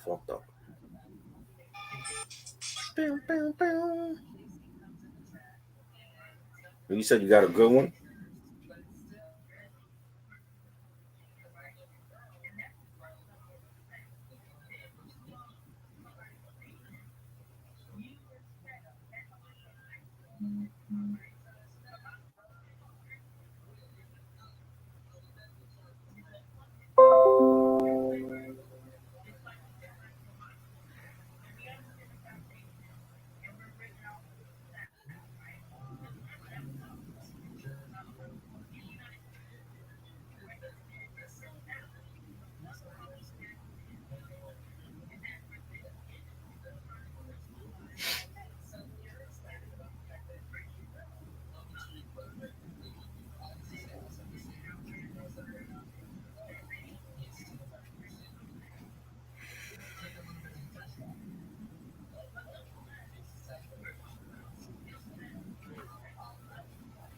fucked up. Bow, bow, bow. You said you got a good one?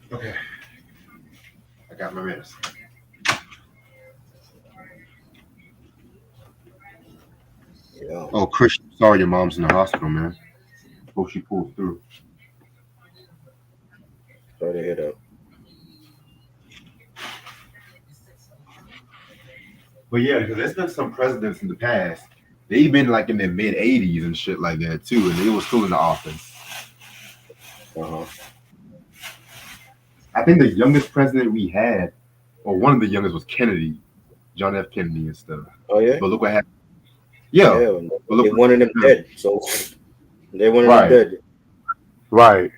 Okay, I got my minutes. Yeah. Oh, Chris, sorry your mom's in the hospital, man. Hope she pulls through. Sorry to hear that. But yeah, because there's been some presidents in the past. They've been like in their mid 80s and shit like that too, and they were still in the office. Uh-huh. I think the youngest president we had, or one of the youngest, was Kennedy, John F. Kennedy and stuff. Oh yeah? But look what happened. Yeah, Yeah. but look They what wanted him happened. dead. So they wanted him Right, dead. right.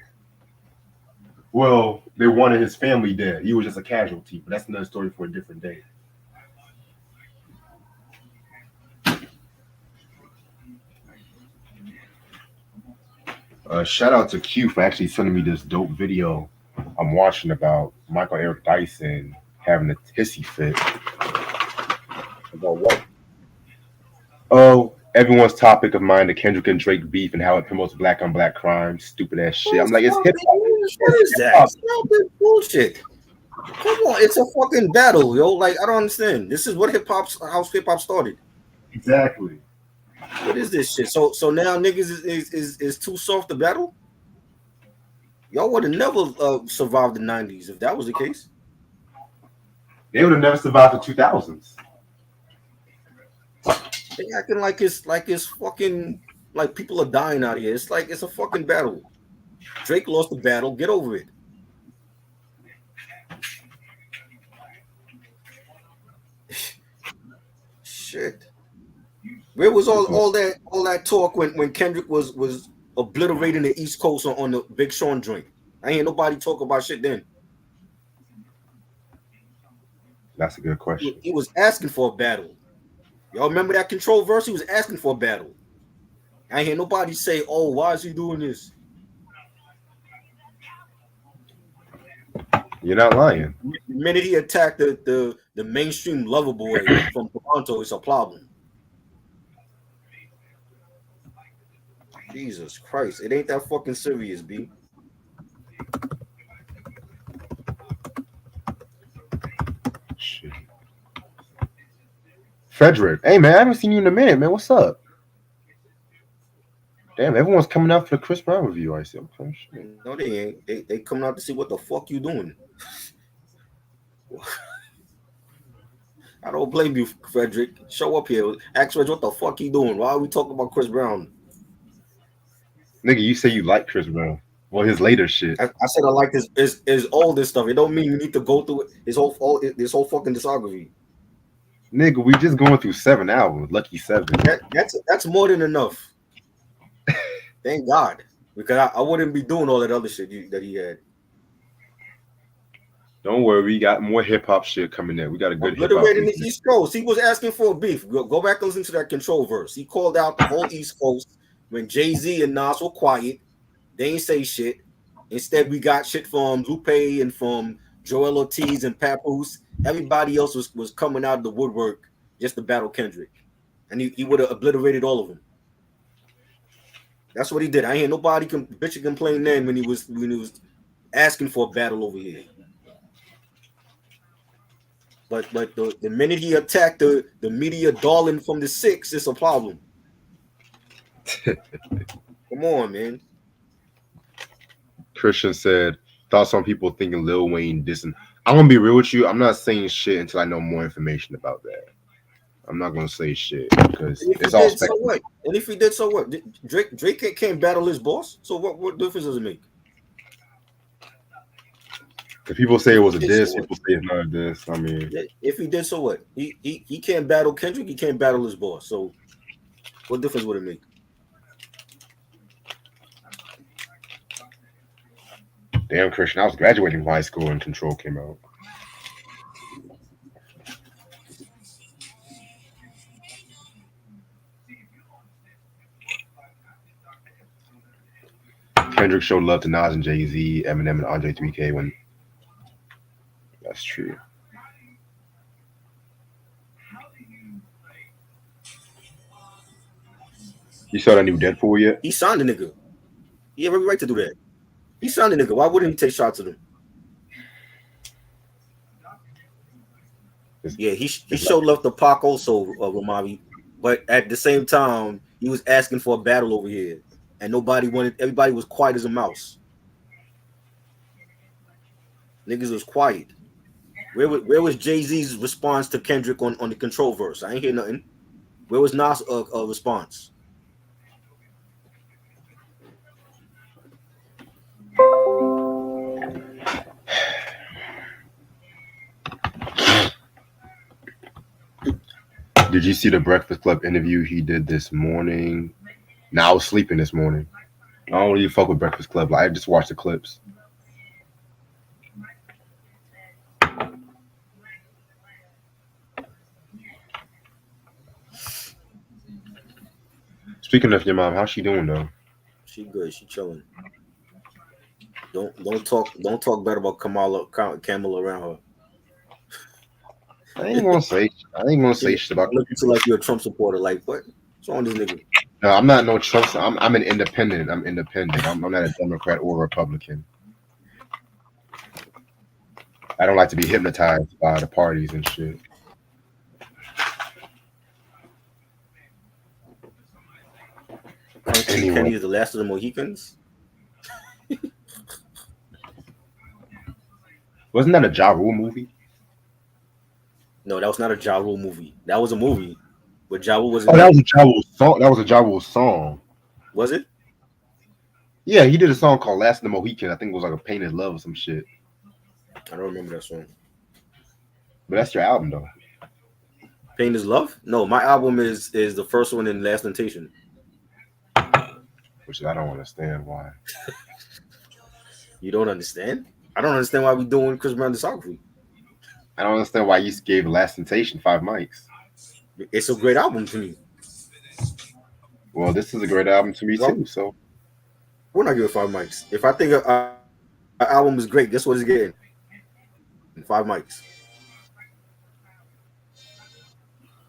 Well, they wanted his family dead. He was just a casualty, but that's another story for a different day. Shout out to Q for actually sending me this dope video I'm watching about Michael Eric Dyson having a hissy fit. About what? Oh, everyone's topic of mine, the Kendrick and Drake beef and how it promotes black on black crime. Stupid ass shit. Oh, I'm like, it's stop hip hop. it. What It's is hip that? hop. Stop this bullshit. Come on, it's a fucking battle, yo. Like I don't understand. This is what how hip hop started. Exactly. What is this shit? So now niggas is too soft to battle? Y'all would have never survived the '90s if that was the case. They would have never survived the 2000s. They acting like it's fucking like people are dying out here. It's like it's a fucking battle. Drake lost the battle. Get over it. Shit. Where was all that talk when Kendrick was obliterating the East Coast on the Big Sean joint? I ain't nobody talk about shit then. That's a good question. He was asking for a battle. Y'all remember that Control verse? He was asking for a battle. I ain't hear nobody say, "Oh, why is he doing this?" You're not lying. The minute he attacked the mainstream lover boy from Toronto, it's a problem. Jesus Christ, it ain't that fucking serious, B. Shit. Frederick, hey man, I haven't seen you in a minute, man. What's up? Damn, everyone's coming out for the Chris Brown review. I see. Okay, shit. No, they ain't. They coming out to see what the fuck you doing. I don't blame you, Frederick. Show up here. Ask Frederick what the fuck he doing. Why are we talking about Chris Brown? Nigga, you say you like Chris Brown. Well, his later shit. I said I like his older stuff. It don't mean you need to go through this whole fucking discography. Nigga, we just going through 7 albums. Lucky 7. That's more than enough. Thank God, because I wouldn't be doing all that other shit that he had. Don't worry, we got more hip hop shit coming in. We got a good hip hop. Obliterating the East Coast. He was asking for a beef. Go back and listen to that Control verse. He called out the whole East Coast when Jay-Z and Nas were quiet. They ain't say shit. Instead, we got shit from Lupe and from Joel Ortiz and Papoose. Everybody else was coming out of the woodwork just to battle Kendrick. And he would have obliterated all of them. That's what he did. I ain't hear nobody bitch complain then when he was asking for a battle over here. But the minute he attacked the media darling from the six, it's a problem. Come on, man. Christian said, thoughts on people thinking Lil Wayne dissing. I'm gonna be real with you. I'm not saying shit until I know more information about that. I'm not gonna say shit because And if he it's all did, so speculative. what? And if he did, so what? Drake can't battle his boss. So what difference does it make? If people say it If was he a did, so diss, what? people say it's not a diss. I mean, Yeah, if he did, so what? He can't battle Kendrick. He can't battle his boss. So what difference would it make? damn Christian, I was graduating from high school when Control came out. Kendrick showed love to Nas and Jay-Z, Eminem and Andre 3K when that's true. You saw that new Deadpool yet? He signed the nigga. He have every right to do that. He signed the nigga. Why wouldn't he take shots at him? Yeah, he showed love to Pac also, Ramari, but at the same time, he was asking for a battle over here, and nobody wanted. Everybody was quiet as a mouse. Niggas was quiet. Where was Jay-Z's response to Kendrick on the Control verse? I ain't hear nothing. Where was Nas' response? Did you see the Breakfast Club interview he did this morning? Now I was sleeping this morning. I don't really fuck with Breakfast Club. Like, I just watched the clips. Speaking of your mom, how's she doing though? She good. She chilling. Don't talk bad about Kamala around her. I ain't gonna say shit about. Look into like you're a Trump supporter. Like what? What's wrong with this nigga? No, I'm not no Trump. I'm an independent. I'm independent. I'm not a Democrat or Republican. I don't like to be hypnotized by the parties and shit. Anyway. Kenny is the last of the Mohicans. Wasn't that a Ja Rule movie? No, that was not a Ja Rule movie. That was a movie, but Ja Rule wasn't. Oh, that was a Ja Rule song. That was a Ja Rule song. Was it? Yeah, he did a song called "Last of the Mohicans." I think it was like a Painted Love or some shit. I don't remember that song. But that's your album though. Painted Love? No, my album is the first one in Last Temptation. Which I don't understand why. You don't understand? I don't understand why we doing Chris Brown discography. I don't understand why you gave Last Temptation 5 mics. It's a great album to me. Well, this is a great album to me too. So we're not giving 5 mics. If I think an album is great, guess what it's getting? 5 mics.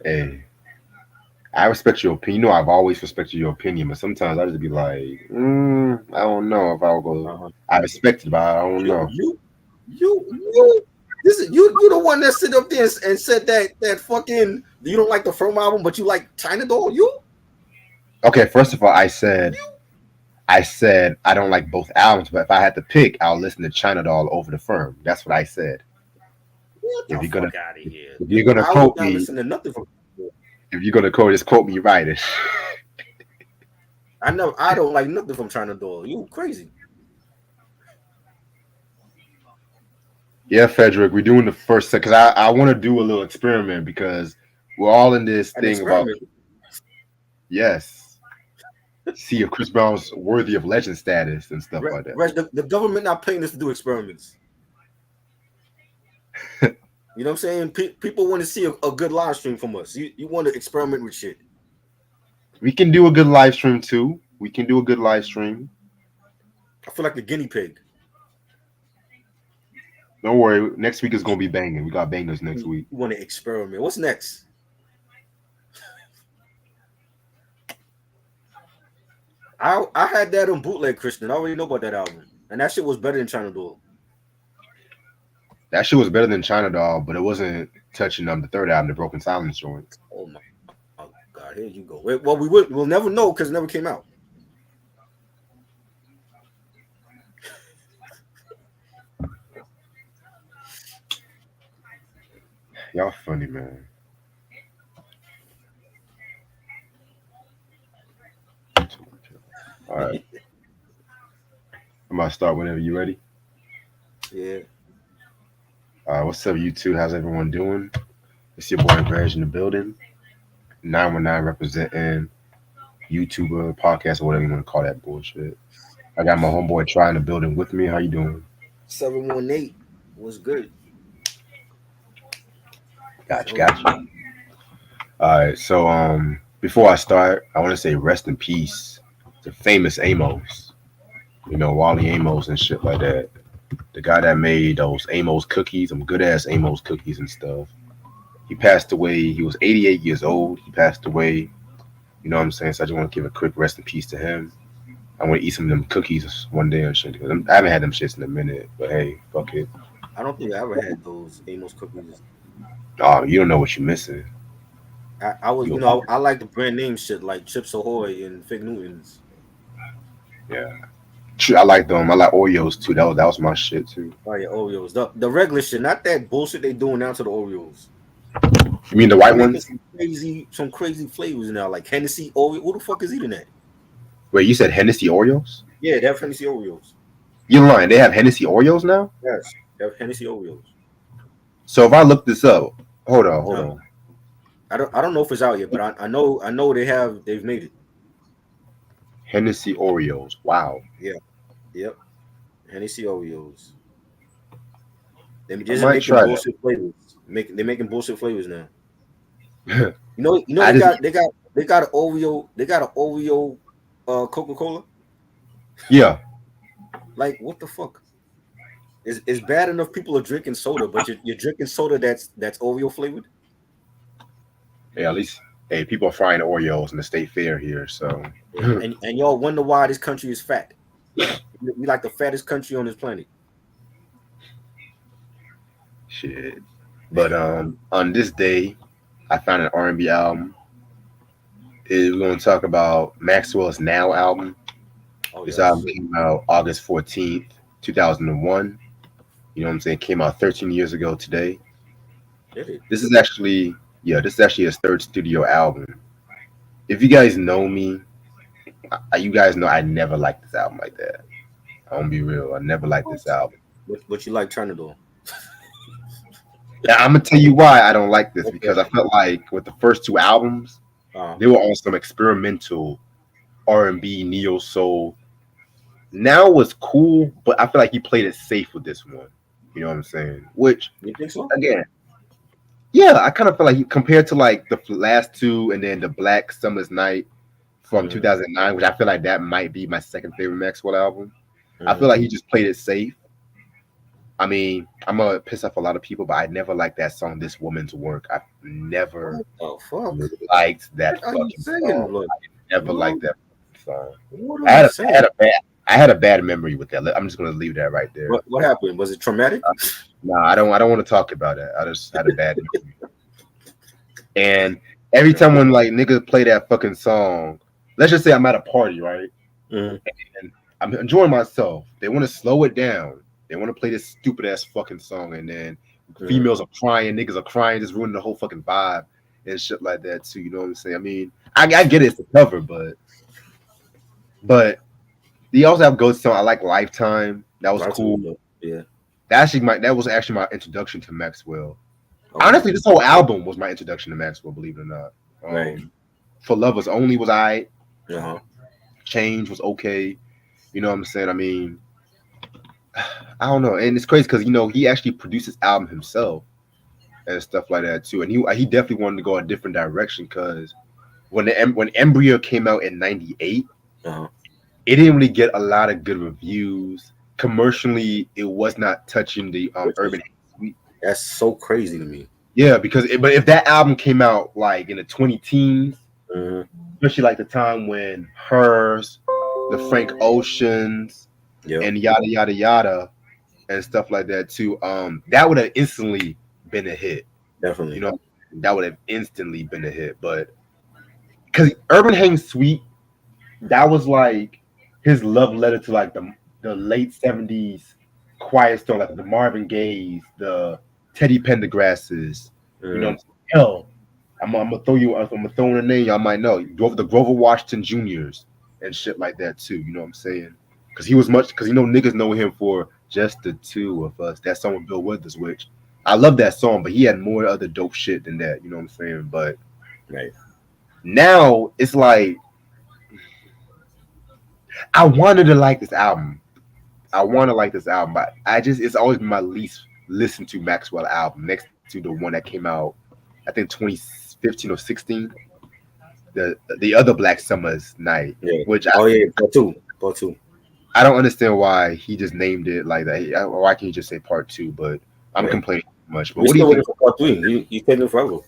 Hey, I respect your opinion. You know, I've always respected your opinion, but sometimes I just be like, I don't know if I'll go. I respect it, but I don't know. You. This is you the one that sit up there and said that fucking you don't like the Firm album, but you like China Doll. You? Okay, first of all, I said I don't like both albums, but if I had to pick, I'll listen to China Doll over the Firm. That's what I said. If you're gonna quote me, listen to nothing from. If you're gonna quote, just quote me right. I don't like nothing from China Doll. You crazy? Yeah, Frederick, we're doing the first set because I want to do a little experiment because we're all in this thing about yes, see if Chris Brown's worthy of legend status and stuff like that. Reg, the government not paying us to do experiments. You know what I'm saying? People want to see a good live stream from us. You want to experiment with shit. We can do a good live stream too. We can do a good live stream. I feel like the guinea pig. Don't worry. Next week is gonna be banging. We got bangers next week. You want to experiment? What's next? I had that on bootleg, Christian. I already know about that album, and that shit was better than China Doll. That shit was better than China Doll, but it wasn't touching the third album, the Broken Silence joint. Oh my god! God, here you go. Well, we'll never know because it never came out. Y'all funny, man. All right. I'm about to start whenever you ready. Yeah. What's up, you two? How's everyone doing? It's your boy Reg in the building. 919 representing YouTuber, podcast, or whatever you want to call that bullshit. I got my homeboy Try in the building with me. How you doing? 718 was good. Gotcha. All right, so before I start, I want to say rest in peace to famous Amos. You know, Wally Amos and shit like that. The guy that made those Amos cookies, some good ass Amos cookies and stuff. He passed away. He was 88 years old. He passed away. You know what I'm saying? So I just want to give a quick rest in peace to him. I want to eat some of them cookies one day and shit. Because I haven't had them shits in a minute. But hey, fuck it. I don't think I ever had those Amos cookies. Oh, you don't know what you're missing. I was, I like the brand name shit like Chips Ahoy and Fig Newtons. Yeah. I like them. I like Oreos too. That was my shit too. Oh yeah, Oreos. The regular shit, not that bullshit they doing now to the Oreos. You mean the white ones? Some crazy flavors now, like Hennessy Oreo. Who the fuck is eating that? Wait, you said Hennessy Oreos? Yeah, they have Hennessy Oreos. You're lying. They have Hennessy Oreos now? Yes, they have Hennessy Oreos. So if I look this up, hold on. I don't know if it's out yet, but I know they've made it. Hennessy Oreos. Wow. Yeah. Yep. Hennessy Oreos. They're just making bullshit flavors. They're making bullshit flavors now. They got an Oreo Coca-Cola. Yeah. Like what the fuck? It's bad enough people are drinking soda, but you're drinking soda that's Oreo flavored. Yeah, at least people are frying Oreos in the state fair here, so and y'all wonder why this country is fat. We like the fattest country on this planet. Shit. But on this day, I found an R&B album. We're going to talk about Maxwell's Now album. This album came out August 14th, 2001. You know what I'm saying? It came out 13 years ago today. This is actually his third studio album. If you guys know me, you guys know I never liked this album like that. I'm gonna be real. I never liked this album. But you like Trinidad. Yeah, I'm gonna tell you why I don't like this, because I felt like with the first two albums, they were on some experimental R&B, neo soul. Now was cool, but I feel like he played it safe with this one. You know what I'm saying? Which, you think so? Again, yeah, I kind of feel like he, compared to like the last two and then the Black Summer's Night from 2009, which I feel like that might be my second favorite Maxwell album. I feel like he just played it safe. I mean, I'm gonna piss off a lot of people, but I never liked that song, "This Woman's Work." I never liked that fucking song. I never liked that song. I had a bad memory with that. I'm just gonna leave that right there. What happened? Was it traumatic? No, I don't want to talk about it. I just had a bad memory. And every time when like niggas play that fucking song, let's just say I'm at a party, right? And I'm enjoying myself. They want to slow it down. They want to play this stupid ass fucking song, and then females are crying, niggas are crying, just ruining the whole fucking vibe and shit like that too. You know what I'm saying? I mean, I get it, it's the cover, but they also have Ghost song. I like Lifetime. That was cool. Yeah, that was actually my introduction to Maxwell. Honestly, this whole album was my introduction to Maxwell. Believe it or not. For Lovers Only was I. Change was okay. You know what I'm saying? I mean, I don't know, and it's crazy because he actually produced this album himself and stuff like that too. And he definitely wanted to go a different direction, because when Embryo came out in '98, it didn't really get a lot of good reviews. Commercially, it was not touching the urban. That's so crazy to me. Yeah, but if that album came out like in the 2010s, especially like the time when Hers, the Frank Oceans, and yada yada yada and stuff like that too, that would have instantly been a hit. Definitely. That would have instantly been a hit. But because Urban Hang Sweet, that was like his love letter to like the late 70s quiet storm, like the Marvin Gayes, the Teddy Pendergrasses. You know, hell, I'm gonna throw in a name y'all might know. The Grover Washington Juniors and shit like that too. You know what I'm saying? Because niggas know him for Just the Two of Us. That song with Bill Withers, which I love that song, but he had more other dope shit than that. You know what I'm saying? But right now it's like I wanted to like this album. But it's always been my least listened to Maxwell album, next to the one that came out, I think 2015 or 16. The other Black Summer's Night, which part two. I don't understand why he just named it like that. Why can't you just say part 2? But I'm complaining too much. But what do you think for part 3? You taking it forever.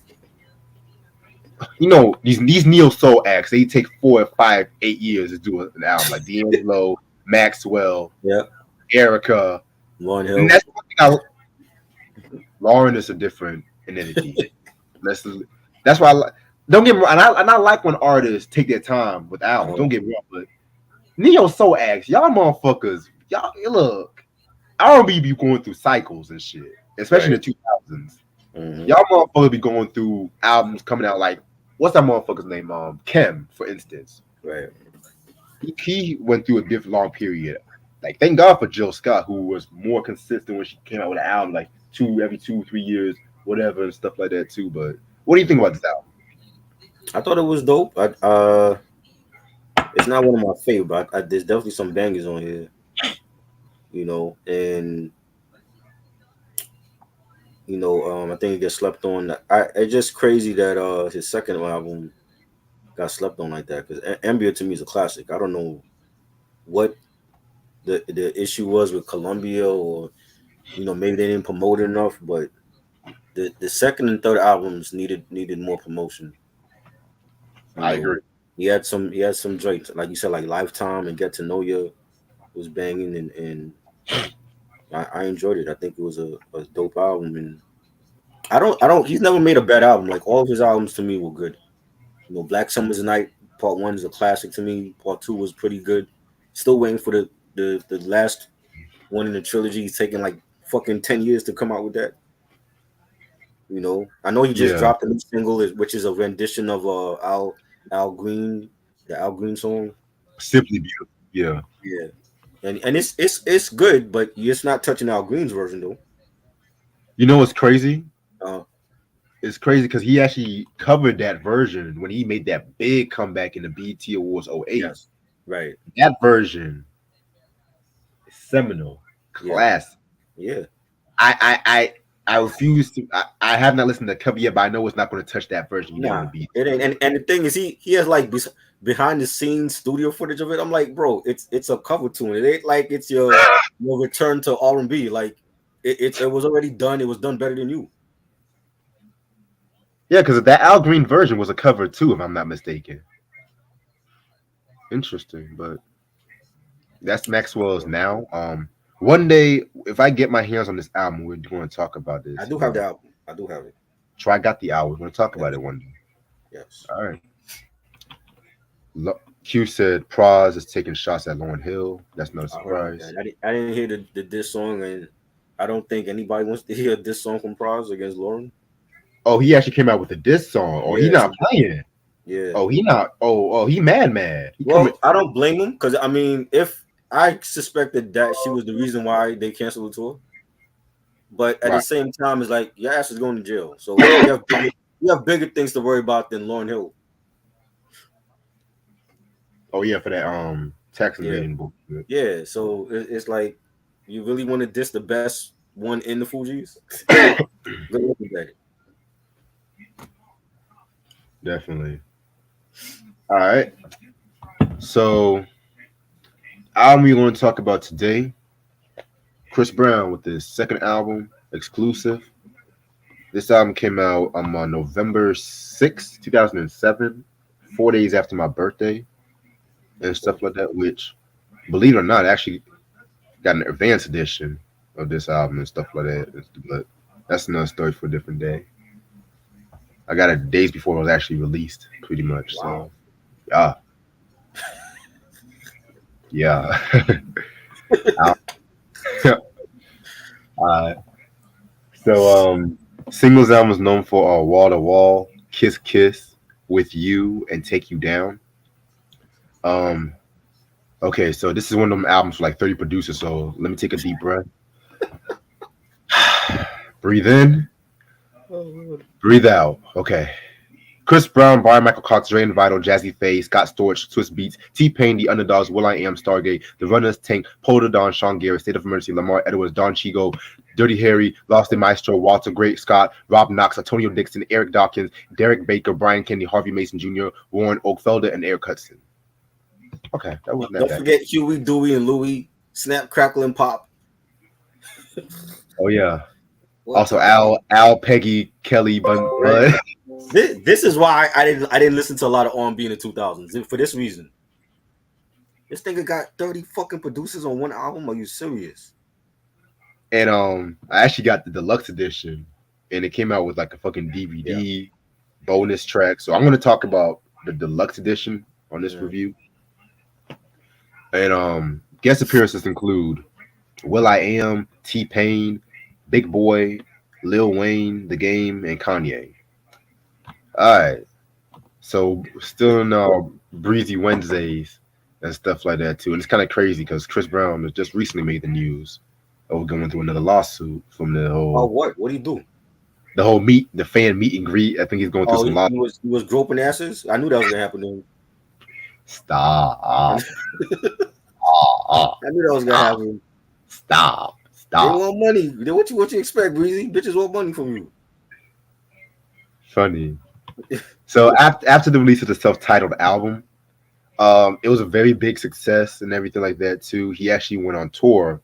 You know, these neo soul acts, they take 4, 5, 8 years to do an album. Like D'Angelo, Maxwell, Erica, Lauryn Hill. And that's one thing Lauryn is a different entity. That's why don't get me wrong. And I like when artists take their time with albums. Don't get me wrong, but neo soul acts, y'all motherfuckers, y'all look. R&B be going through cycles and shit, especially in the 2000s. Mm-hmm. Y'all motherfuckers be going through albums coming out like, what's that motherfucker's name? Kim, for instance. Right. He went through a different long period. Like, thank God for Jill Scott, who was more consistent when she came out with an album, like every 2-3 years, whatever, and stuff like that too. But what do you think about this album? I thought it was dope. It's not one of my favorite, but there's definitely some bangers on here. You know, and you know, I think it gets slept on. It's just crazy that his second album got slept on like that, because Ambient to me is a classic. I don't know what the issue was with Columbia, or you know, maybe they didn't promote it enough, but the second and third albums needed more promotion. I agree. He had some joints, like you said, like Lifetime and Get to Know You was banging, and I enjoyed it. I think it was a dope album, and I don't. He's never made a bad album. Like, all of his albums to me were good. You know, Black Summer's Night Part 1 is a classic to me. Part 2 was pretty good. Still waiting for the last one in the trilogy. He's taking like fucking 10 years to come out with that. You know, I know he just dropped a new single, which is a rendition of Al Green, the Al Green song. Simply Beautiful. Yeah. Yeah. And it's good, but it's not touching Al Green's version though. You know what's crazy? It's crazy because he actually covered that version when he made that big comeback in the BET Awards 08. Yes. Right. That version is seminal, classic. Yeah. I refuse to. I have not listened to the cover yet, but I know it's not going to touch that version. It ain't. And the thing is, he has like behind the scenes studio footage of it. I'm like, bro, it's a cover tune. It ain't like it's your return to R&B. Like it was already done. It was done better than you. Yeah, because that Al Green version was a cover too, if I'm not mistaken. Interesting, but that's Maxwell's now. One day, if I get my hands on this album, we're going to talk about this. I do have the album. I do have it. I got the album. We're going to talk about it one day. Yes. All right. Q said Pras is taking shots at Lauryn Hill. That's not a surprise. I didn't hear the diss song, and I don't think anybody wants to hear this song from Pras against Lauryn. Oh, he actually came out with a diss song. Oh, he not playing. Yeah. Oh, he not. Oh, he mad. I don't blame him, because I mean, if I suspected that she was the reason why they canceled the tour, but at the same time, it's like your ass is going to jail, so you have bigger things to worry about than Lauryn Hill. Oh yeah, for that tax evasion book. Yeah, so it's like, you really want to diss the best one in the Fugees? Good looking at it. Definitely. All right. So, album we're going to talk about today, Chris Brown with his second album, Exclusive. This album came out on November 6, 2007, 4 days after my birthday, and stuff like that, which, believe it or not, actually got an advanced edition of this album and stuff like that. But that's another story for a different day. I got it days before it was actually released, pretty much. Wow. So, yeah. So, Singles album is known for Wall to Wall, Kiss Kiss, With You, and Take You Down. Okay, so this is one of them albums for like 30 producers. So let me take a deep breath. Breathe in. Breathe out. Okay. Chris Brown, Brian Michael Cox, Dre and Vital, Jazzy Faye, Scott Storch, Twist Beats, T-Pain, The Underdogs, will.i.am, Stargate, The Runners, Tank, Polder Don, Sean Garrett, State of Emergency, Lamar Edwards, Don Chigo, Dirty Harry, Lost in Maestro, Walter Great Scott, Rob Knox, Antonio Dixon, Eric Dawkins, Derek Baker, Brian Kennedy, Harvey Mason Jr., Warren Oakfelder, and Eric Hudson. Okay, that wasn't that Don't bad. forget Huey, Dewey, and Louie, Snap, Crackle, and Pop. Oh yeah. What? Also Al, Peggy, Kelly, Bud. This is why I didn't listen to a lot of R&B in the 2000s. For this reason. This nigga got 30 fucking producers on one album. Are you serious? And I actually got the deluxe edition, and it came out with like a fucking DVD bonus track. So I'm gonna talk about the deluxe edition on this review. And guest appearances include will.i.am, T-Pain, Big Boy, Lil Wayne, The Game, and Kanye. All right, so still in Breezy Wednesdays and stuff like that too, and it's kind of crazy because Chris Brown has just recently made the news of going through another lawsuit from the whole. Oh, what? What did he do? The whole the fan meet and greet. I think he's going through some lawsuits. He was groping asses. I knew that was gonna happen to him. Stop. I knew that was gonna happen. Stop. They want money. What you expect, Breezy? Bitches want money from you. Funny. So after the release of the self-titled album, it was a very big success and everything like that too. He actually went on tour,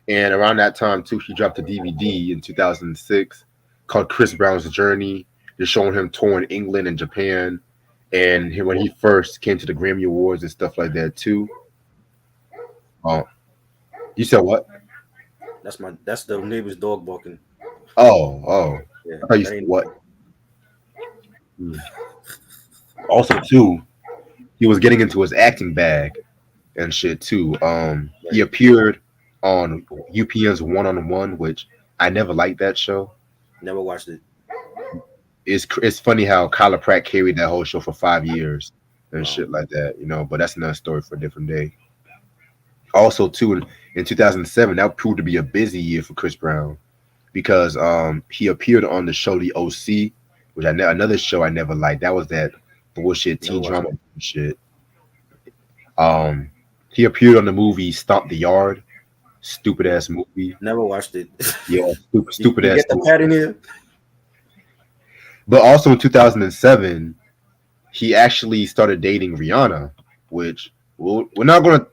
and around that time too, he dropped a DVD in 2006 called Chris Brown's Journey. Just showing him touring England and Japan, and when he first came to the Grammy Awards and stuff like that too. You said what? That's the neighbor's dog barking. Oh. Yeah, I thought you said what? Also, too, he was getting into his acting bag and shit too. He appeared on UPN's One-on-One, which I never liked that show. Never watched it. It's funny how Kyla Pratt carried that whole show for 5 years and shit like that, but that's another story for a different day. Also, too, in 2007, that proved to be a busy year for Chris Brown because he appeared on the show The OC, which another show I never liked. That was that bullshit teen drama shit. He appeared on the movie Stomp the Yard, stupid ass movie. Never watched it. Yeah, stupid ass. Get the pad in here. But also in 2007, he actually started dating Rihanna, which we're not gonna.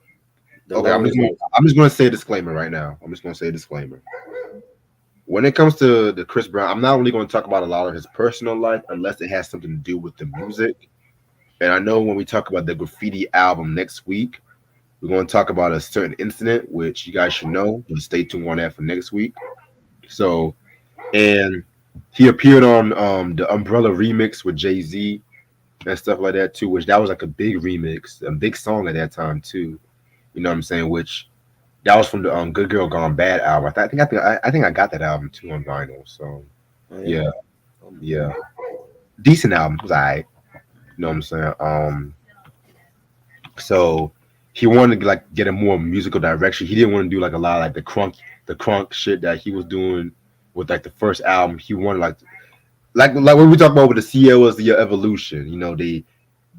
Okay, I'm just gonna say a disclaimer right now. When it comes to the Chris Brown, I'm not only going to talk about a lot of his personal life unless it has something to do with the music. And I know when we talk about the Graffiti album next week, we're going to talk about a certain incident, which you guys should know. But stay tuned on that for next week. So, and he appeared on the Umbrella remix with Jay-Z and stuff like that too, which that was like a big remix, a big song at that time too. You know what I'm saying? Which that was from the Good Girl Gone Bad album. I think I got that album too on vinyl. So yeah. Decent album. It was alright. You know what I'm saying? So he wanted to like get a more musical direction. He didn't want to do like a lot of like the crunk shit that he was doing with like the first album. He wanted like when we talk about with the CL was the evolution. They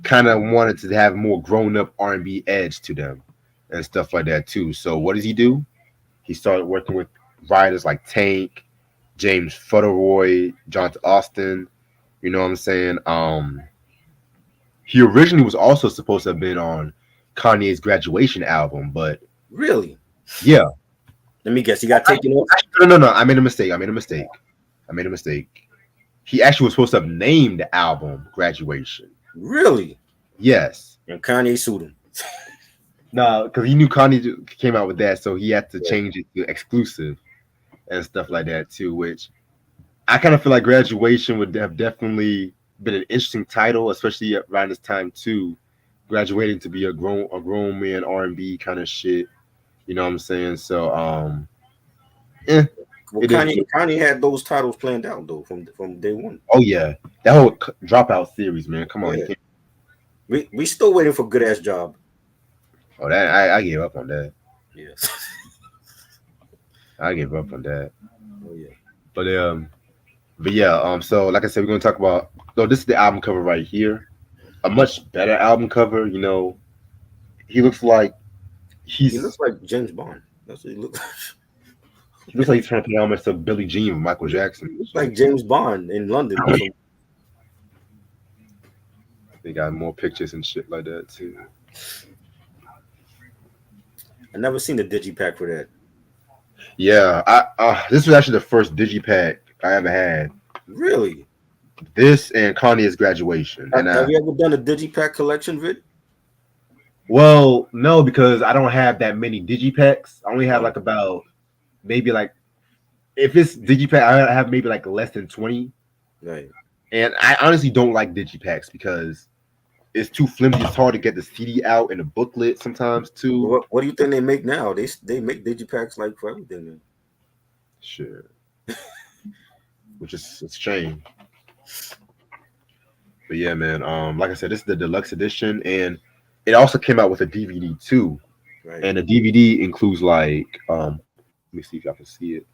kind of wanted to have more grown up R&B edge to them and stuff like that too. So what does he do? He started working with writers like Tank, James Furteroy, John Austin. You know what I'm saying? He originally was also supposed to have been on Kanye's Graduation album, but really, yeah. Let me guess. He got taken off. No. I made a mistake. He actually was supposed to have named the album Graduation. Really? Yes. And Kanye sued him. No, because he knew Kanye came out with that, so he had to change it to Exclusive and stuff like that too. Which I kind of feel like Graduation would have definitely been an interesting title, especially around this time too. Graduating to be a grown man R&B kind of shit. You know what I'm saying? So eh, Well, it is. Kanye had those titles planned out though from day one. Oh yeah, that whole Dropout series, man. Come on, yeah. We still waiting for Good Ass Job. Oh, that I gave up on that. Yeah, I gave up on that. Oh yeah. But yeah. So like I said, we're gonna talk about. So this is the album cover right here. A much better album cover. You know, he looks like he looks like James Bond. That's what he looks like. He looks like he's trying to pay homage to Billie Jean with Michael Jackson. He looks like James Bond in London. They got more pictures and shit like that too. I never seen the digipack for that. Yeah, this was actually the first digipack I ever had. Really? This and Kanye's Graduation. Have you ever done a digipack collection vid? Well, no, because I don't have that many digipacks. I only have like about maybe like if it's digipack, I have maybe like less than 20. Right. And I honestly don't like digipacks because it's too flimsy. It's hard to get the CD out in a booklet sometimes too. What do you think they make now? They make digipacks like for everything. Man. Sure. Which is a shame. But yeah, man. Like I said, this is the deluxe edition, and it also came out with a DVD too. Right. And the DVD includes like let me see if y'all can see it.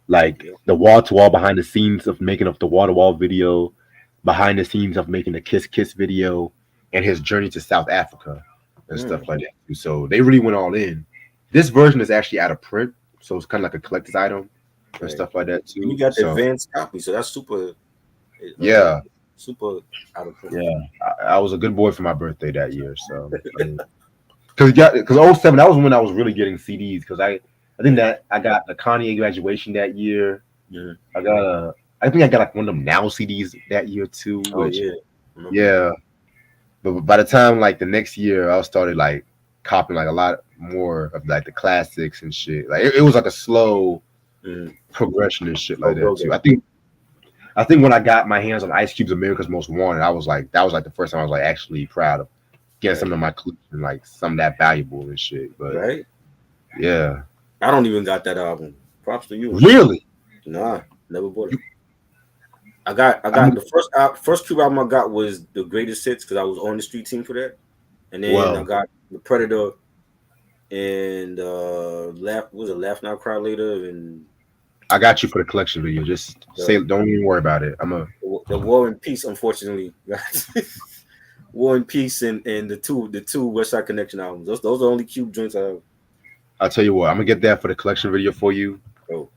Like the wall-to-wall behind the scenes of making of the wall-to-wall video, behind the scenes of making the Kiss Kiss video, and his journey to South Africa and stuff like that. So they really went all in. This version is actually out of print, so it's kind of like a collector's item and stuff like that too. You got the advanced copy, so that's super. Yeah. Super out of print. Yeah, I was a good boy for my birthday that year, so because 07, that was when I was really getting CDs because I think that I got the Kanye Graduation that year. Yeah, I think I got like one of them Now CDs that year too. Yeah. But by the time like the next year, I started like copying like a lot more of like the classics and shit. Like it was like a slow progression and shit like that too. I think when I got my hands on Ice Cube's America's Most Wanted, I was like, that was like the first time I was like actually proud of getting something in my collection, like something that valuable and shit. But yeah, I don't even got that album. Props to you. Really? Nah, never bought it. I got the first Cube album I got was the Greatest Hits because I was on the street team for that, and then I got the Predator and Laugh Now Cry Later and. I got you for the collection video. Just don't even worry about it. The War and Peace, unfortunately. War and Peace and the two West Side Connection albums. Those are the only Cube joints I have. I'll tell you what, I'm gonna get that for the collection video for you. Oh.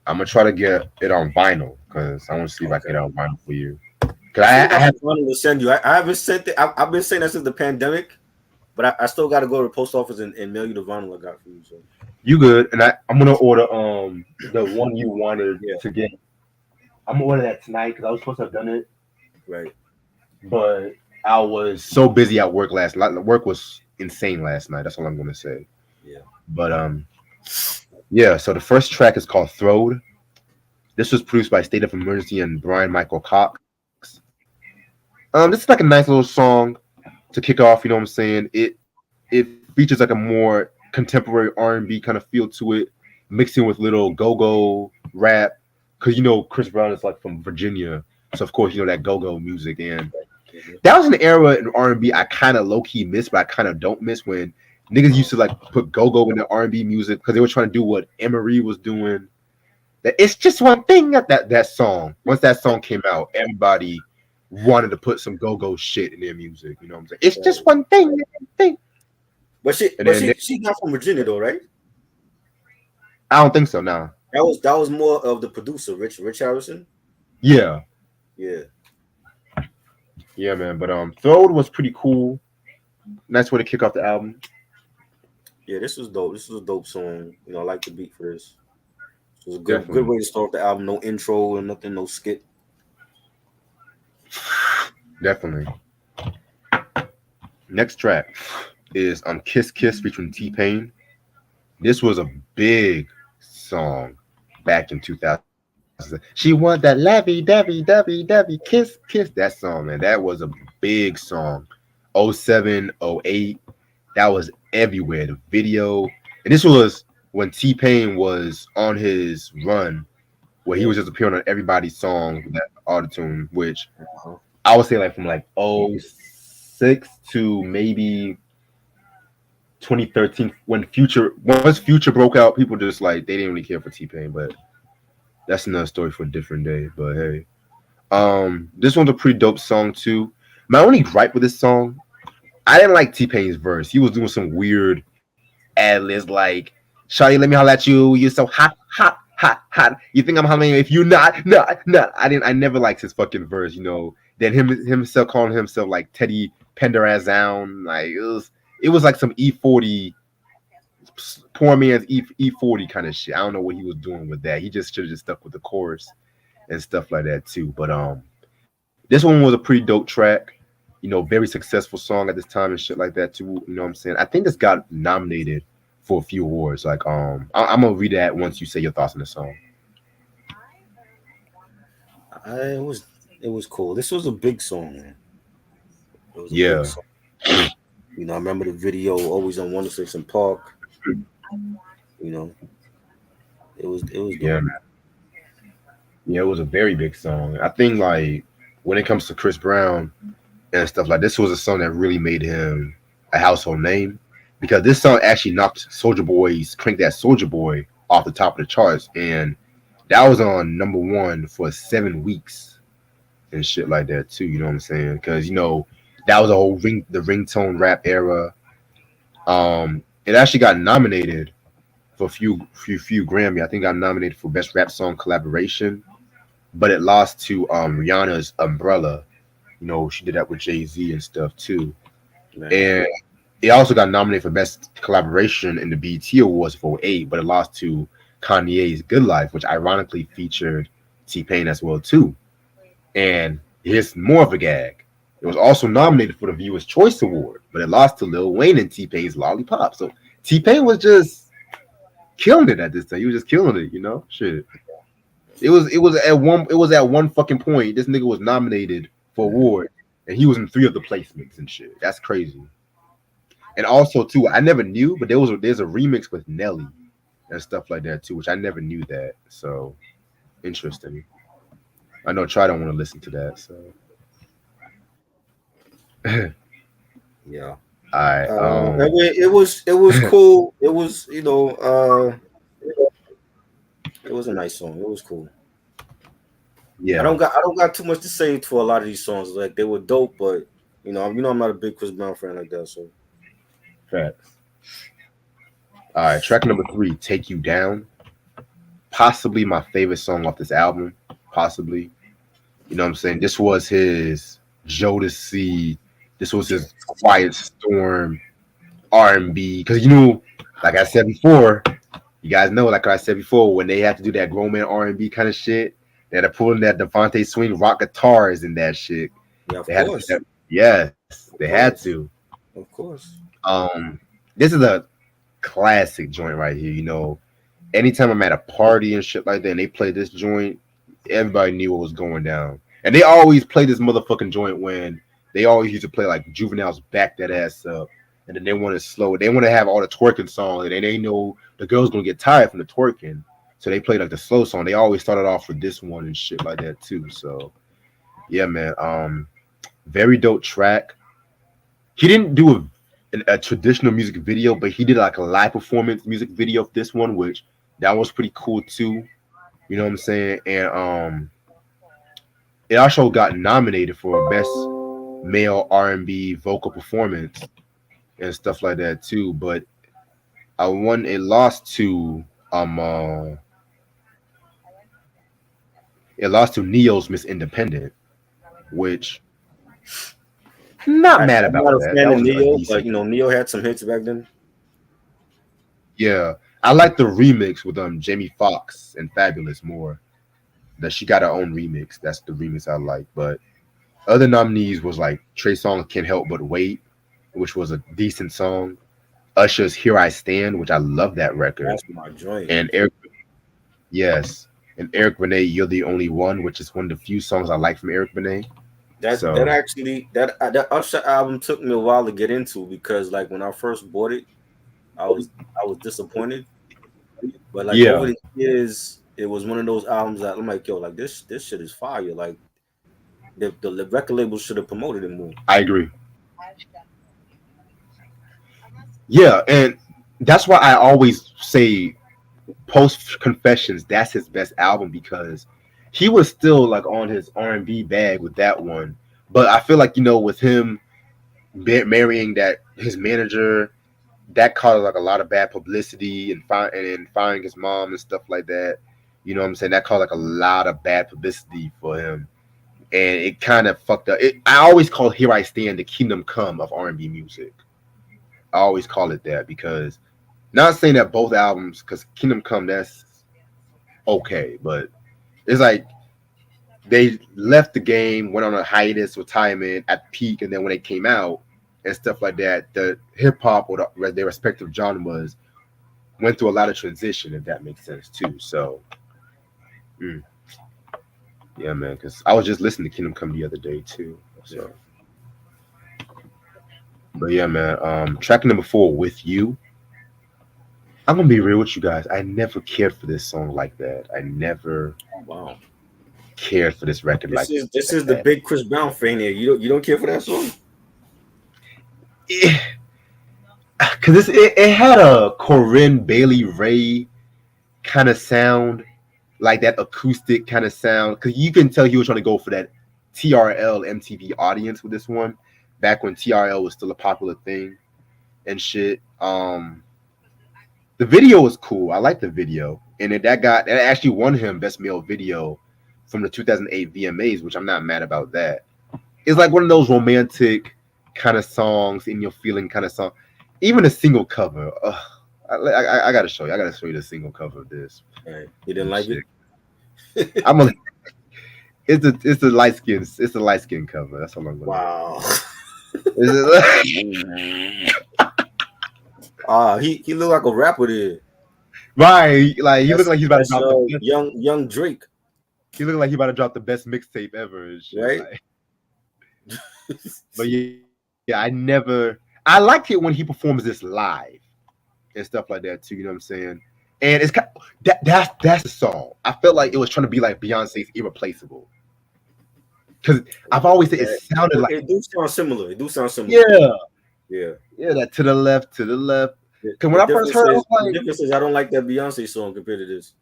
I'm gonna try to get it on vinyl because I want to see if I can get it on vinyl for you. Cause I have vinyl to send you. I haven't sent it. I've been saying that since the pandemic, but I still got to go to the post office and mail you the vinyl I got for you. So. You good? And I'm gonna order the one you wanted to get. I'm gonna order that tonight because I was supposed to have done it. Right. But I was so busy at work last night. Work was insane last night. That's all I'm gonna say. Yeah. But yeah. So the first track is called "Throwed." This was produced by State of Emergency and Brian Michael Cox. This is like a nice little song to kick off. You know what I'm saying? It features like a more contemporary R&B kind of feel to it, mixing with little go-go rap. Because you know Chris Brown is like from Virginia, so of course you know that go-go music. And that was an era in R&B I kind of low-key miss, but I kind of don't miss when niggas used to like put go-go in the R&B music because they were trying to do what Emery was doing. That it's just one thing that song. Once that song came out, everybody wanted to put some go-go shit in their music. You know what I'm saying? It's just one thing. But she's not from Virginia though, right? I don't think so. Nah. That was more of the producer, Rich Harrison. Yeah. Yeah. Yeah, man. But Throwed was pretty cool. Nice way to kick off the album. Yeah, this was dope. This was a dope song. You know, I like the beat for this. It was a good way to start the album. No intro and nothing, no skit. Definitely. Next track is Kiss Kiss featuring T-Pain. This was a big song back in 2000. She want that lovey kiss kiss. That song, man, that was a big song. 07, 08, that was everywhere. The video, and this was when T-Pain was on his run, where he was just appearing on everybody's song with that autotune, which I would say like from like 06 to maybe 2013 once Future broke out, people just like they didn't really care for T-Pain, but that's another story for a different day. But hey, this one's a pretty dope song too. My only gripe with this song, I didn't like T-Pain's verse. He was doing some weird ad-libs like, "Shawty, let me holler at you. You're so hot, hot, hot, hot. You think I'm hollering if you not." I never liked his fucking verse, you know. Then himself calling himself like Teddy Penderazzown, like it was like some E40, poor man's E40 kind of shit. I don't know what he was doing with that. He just should have just stuck with the chorus and stuff like that too. But this one was a pretty dope track. You know, very successful song at this time and shit like that too. You know what I'm saying? I think this got nominated for a few awards. Like, I'm gonna read that once you say your thoughts on the song. It was cool. This was a big song, man. It was a big song. You know, I remember the video, Always on 106 in Park. You know, it was yeah, man. Yeah, it was a very big song. I think like when it comes to Chris Brown and stuff, like this was a song that really made him a household name, because this song actually knocked Soulja Boy's Crank That Soulja Boy off the top of the charts, and that was on number 1 for 7 weeks and shit like that too. You know what I'm saying? Because you know that was a whole the ringtone rap era. It actually got nominated for a few Grammy. I think got nominated for Best Rap Song Collaboration, but it lost to Rihanna's Umbrella. You know, she did that with Jay-Z and stuff too. Man. And it also got nominated for Best Collaboration in the BET Awards for 8, but it lost to Kanye's Good Life, which ironically featured T-Pain as well too. And here's more of a gag. It was also nominated for the Viewer's Choice Award, but it lost to Lil Wayne and T-Pain's Lollipop. So T-Pain was just killing it at this time. He was just killing it, you know? Shit. It was at one fucking point. This nigga was nominated for award, and he was in 3 of the placements and shit. That's crazy. And also too, I never knew, but there's a remix with Nelly and stuff like that too, which I never knew that. So interesting. I know Try don't want to listen to that, so yeah. All right. It was cool. It was, you know, it was a nice song. It was cool. Yeah. I don't got too much to say for a lot of these songs. Like they were dope, but you know I'm not a big Chris Brown fan like that. So facts. All right, track number 3, Take You Down. Possibly my favorite song off this album. Possibly. You know what I'm saying? This was his Jodeci. This was his Quiet Storm R&B. Because you know, like I said before, you guys know, like I said before, when they had to do that grown man R&B kind of shit, they had to pull in that Devontae Swing rock guitars and that shit. Yeah, of course. Yes, they had to. Of course. This is a classic joint right here. You know, anytime I'm at a party and shit like that, and they play this joint, everybody knew what was going down. And they always play this motherfucking joint when they always used to play like Juvenile's Back That Ass Up, and then they want to slow it. They want to have all the twerking songs, and they know the girl's gonna get tired from the twerking, so they play like the slow song. They always started off with this one and shit like that too. So yeah, man, very dope track. He didn't do a traditional music video, but he did like a live performance music video of this one, which that was pretty cool too. You know what I'm saying? And it also got nominated for Best Male R&B Vocal Performance and stuff like that too. But it lost to Neo's Miss Independent, which not mad about that. Fan of Neo, but you know, Neo had some hits back then. Yeah, I like the remix with Jamie Foxx and Fabulous more. That she got her own remix. That's the remix I like. But other nominees was like Trey Songz Can't Help But Wait, which was a decent song. Usher's Here I Stand, which I love that record. That's my joint. And and Eric Benet, You're the Only One, which is one of the few songs I like from Eric Benet. That Usher album took me a while to get into because like when I first bought it, I was disappointed. But like over the years, it was one of those albums that I'm like, yo, like this shit is fire. Like the record label should have promoted it more. I agree. Yeah, and that's why I always say Post Confessions, that's his best album because he was still like on his R&B bag with that one. But I feel like, with him marrying that his manager, that caused like a lot of bad publicity and firing his mom and stuff like that. You know what I'm saying? That caused like a lot of bad publicity for him. And it kind of fucked up. I always call Here I Stand the Kingdom Come of R&B music. I always call it that because not saying that both albums, because Kingdom Come, that's okay, but it's like they left the game, went on a hiatus, retirement at peak, and then when they came out and stuff like that, the hip hop or their respective genres went through a lot of transition, if that makes sense too. So, yeah, man, because I was just listening to Kingdom Come the other day too. So, but yeah, man, track number 4, With You. I'm gonna be real with you guys. I never cared for this song like that. I never cared for this record this is the big Chris Brown fan here. You don't care for that song? Because it had a Corinne Bailey Rae kind of sound, like that acoustic kind of sound. Because you can tell he was trying to go for that TRL MTV audience with this one, back when TRL was still a popular thing and shit. The video was cool. I like the video, and that actually won him Best Male Video from the 2008 VMAs, which I'm not mad about that. It's like one of those romantic kind of songs, in your feeling kind of song. Even a single cover. I gotta show you. I gotta show you the single cover of this. Right. You didn't like it? It's the light skin. It's the light skin cover. That's all I'm going. Wow. He looked like a rapper there. Right, like he looked like he's about to drop the young Drake. He looked like he about to drop the best mixtape ever and shit. Right. Like. But yeah, I like it when he performs this live and stuff like that too. You know what I'm saying? And it's kind of, that's the song. I felt like it was trying to be like Beyonce's Irreplaceable. Because I've always said it sounded like it do sound similar. Yeah, that to the left. Because when I first heard it, the difference is I don't like that Beyonce song compared to this.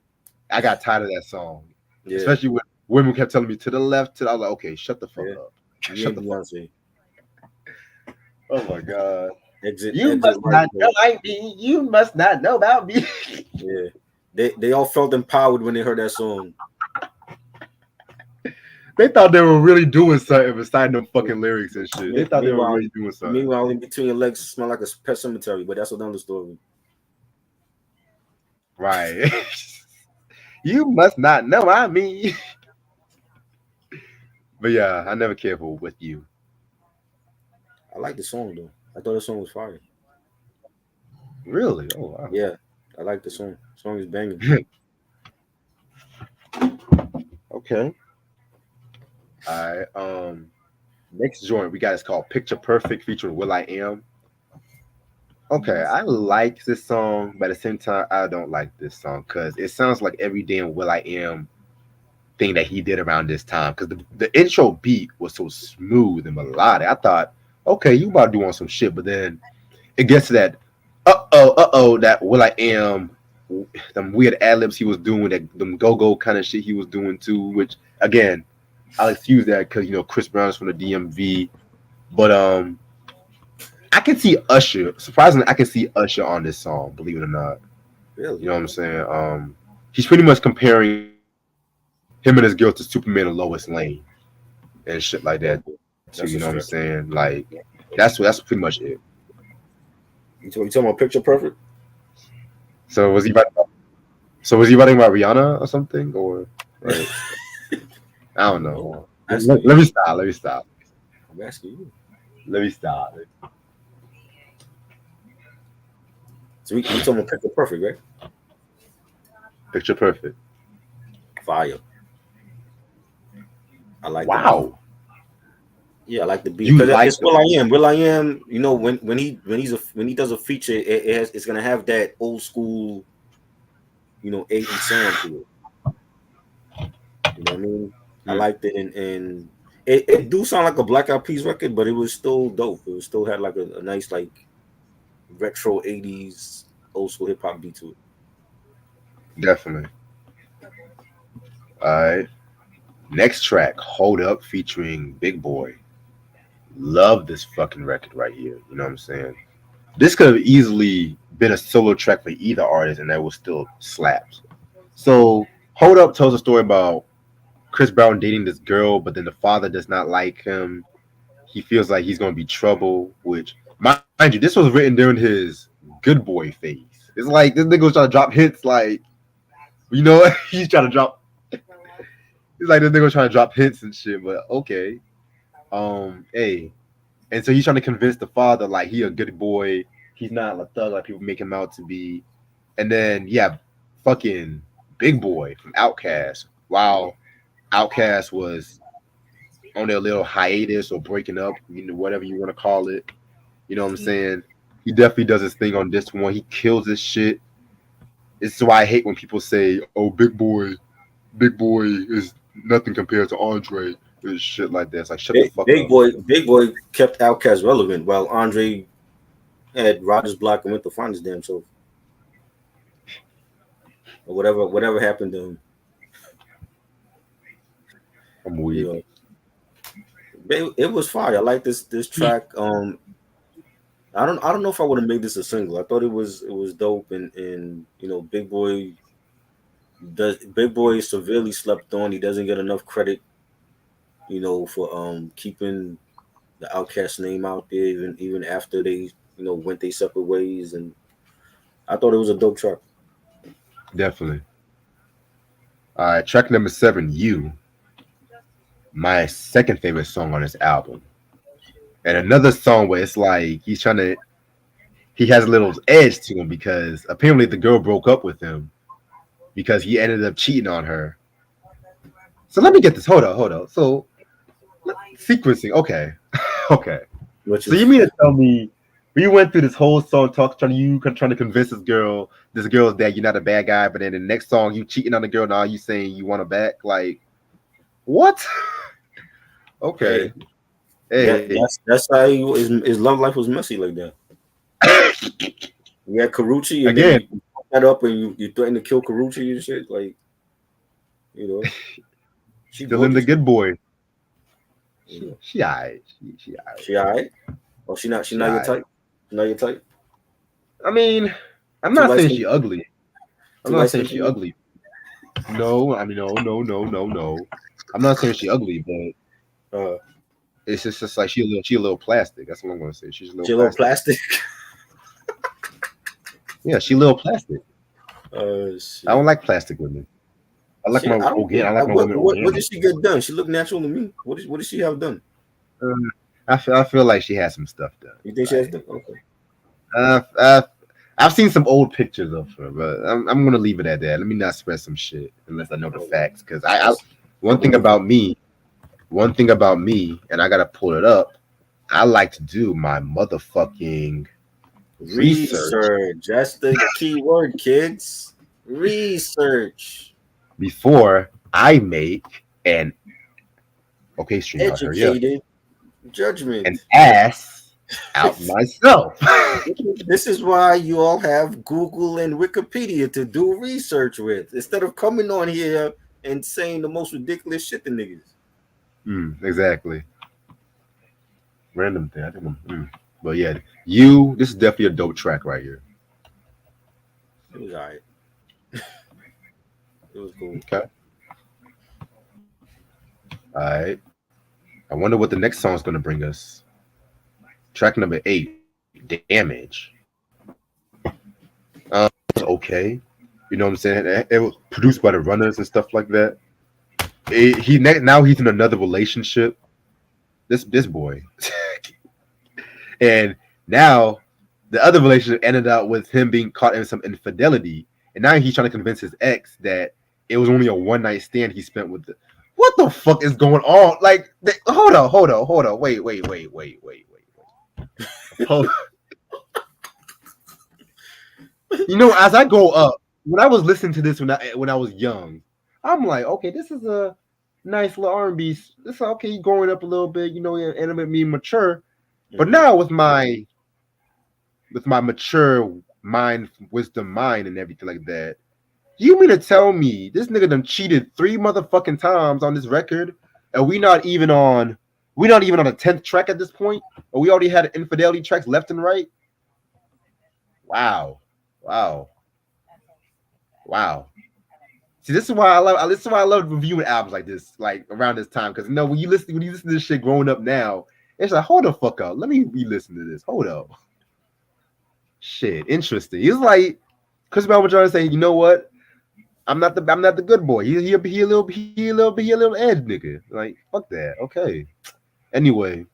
I got tired of that song. Yeah. Especially when women kept telling me to the left, I was like, okay, shut the fuck up. Shut the Beyonce. Oh my God. You must not know like me. You must not know about me. Yeah. They all felt empowered when they heard that song. They thought they were really doing something beside them fucking lyrics and shit. They thought they were really doing something. Meanwhile, in between your legs smell like a pet cemetery, but that's another story. Right. You must not know I mean. But yeah, I never cared for With You. I like the song though. I thought the song was fire. Really? Oh wow. Yeah, I like the song. The song is banging. Okay. All right. Next joint we got is called Picture Perfect featuring will.i.am. Okay, I like this song, but at the same time, I don't like this song because it sounds like every damn will.i.am thing that he did around this time. Because the intro beat was so smooth and melodic. I thought, okay, you about to do on some shit, but then it gets to that that will.i.am, them weird ad libs he was doing, that them go kind of shit he was doing too. Which again, I'll excuse that because Chris Brown is from the DMV, but I can see Usher. Surprisingly, I can see Usher on this song. Believe it or not, really, you know what I'm saying? He's pretty much comparing him and his girl to Superman and Lois Lane and shit like that. So, you know what I'm saying? Like that's pretty much it. You talking about Picture Perfect? So was he writing about Rihanna or something, or right? I don't know. Let me stop. I'm asking you. Let me stop. So we talking about Picture Perfect, right? Picture Perfect. Fire. I like. Wow. Yeah, I like the beat. You like it's will.i.am. will.i.am, you know, when he does a feature, it's gonna have that old school, you know, 80s sound to it. You know what I mean? I liked it, and it do sound like a Black Eyed Peas record, but it was still dope. It was still had like a nice like retro 80s old school hip hop beat to it. Definitely. All right. Next track, Hold Up featuring Big Boy. Love this fucking record right here. You know what I'm saying? This could have easily been a solo track for either artist and that was still slaps. So Hold Up tells a story about Chris Brown dating this girl, but then the father does not like him. He feels like he's going to be trouble, which, mind you, this was written during his good boy phase. It's like this nigga was trying to drop hits like, you know, he's trying to drop. It's like this nigga was trying to drop hits and shit, but okay. Hey. And so he's trying to convince the father like he a good boy. He's not a thug like people make him out to be. And then fucking Big Boy from Outkast. Wow. Outkast was on their little hiatus or breaking up, you know, whatever you want to call it. You know what I'm saying? He definitely does his thing on this one. He kills this shit. It's why I hate when people say, "Oh, Big Boy is nothing compared to Andre." There's shit like that. It's like shut the fuck up. Big Boy kept Outkast relevant while Andre had Writer's Block and went to find his damn self. Or whatever happened to him. I'm weird. You know, it was fire. I like this track. I don't know if I would have made this a single. I thought it was dope, and you know, Big Boy is severely slept on. He doesn't get enough credit, you know, for keeping the Outkast name out there, even after they, you know, went their separate ways. And I thought it was a dope track. Definitely. All right, track number 7, You. My second favorite song on this album. And another song where it's like he has a little edge to him because apparently the girl broke up with him because he ended up cheating on her. So let me get this. Hold up. So sequencing. Okay. Okay. So you mean to tell me we went through this whole song trying to convince this girl's that you're not a bad guy, but then the next song you cheating on the girl, now you saying you want her back? Like, what? Okay. Hey. That's how his love life was messy like that. Yeah, Karrueche, and again, you fuck that up and you threaten to kill Karrueche and shit. Like, you know, still in the good boy. She alright. She alright. Oh, she not your type. Not your type. I mean, I'm not saying she ugly. I'm not saying she ugly. No, I mean no. I'm not saying she ugly, but it's just like she a little plastic. That's what I'm gonna say. She's a little plastic. Yeah, she a little plastic. Shit. I don't like plastic women. I like my organic. I like my women organic. What did she get done? She looked natural to me. What did she have done? I feel like she has some stuff done. You think she has done? Okay. I've seen some old pictures of her, but I'm gonna leave it at that. Let me not spread some shit unless I know the facts. Because one thing about me, and I gotta pull it up. I like to do my motherfucking research. That's the key word, kids. Research. Before I make an educated judgment, an ass out myself. This is why you all have Google and Wikipedia to do research with, instead of coming on here and saying the most ridiculous shit to niggas. Exactly. Random thing. I think but yeah, this is definitely a dope track right here. It was alright. It was cool. Okay. All right. I wonder what the next song is going to bring us. Track number 8, Damage. Okay. You know what I'm saying? It was produced by the Runners and stuff like that. Now he's in another relationship. This boy. And now the other relationship ended up with him being caught in some infidelity. And now he's trying to convince his ex that it was only a one night stand he spent with the. What the fuck is going on? Like, hold on. Wait. Hold. You know, as I go up, when I was listening to this when I was young, I'm like, okay, this is a nice little R&B. This is okay, growing up a little bit, you know, and it me mature. But now with my mature mind, wisdom mind, and everything like that, you mean to tell me this nigga done cheated 3 motherfucking times on this record, and we not even on the 10th track at this point, or we already had infidelity tracks left and right? Wow. See, this is why I love reviewing albums like this, like around this time, because you know when you listen to this shit growing up now, it's like, hold the fuck up, let me re-listen to this. Hold up, shit, interesting. It's like Chris Brown was trying to say, you know what? I'm not the good boy. He a little edge nigga. Like, fuck that. Okay. Anyway,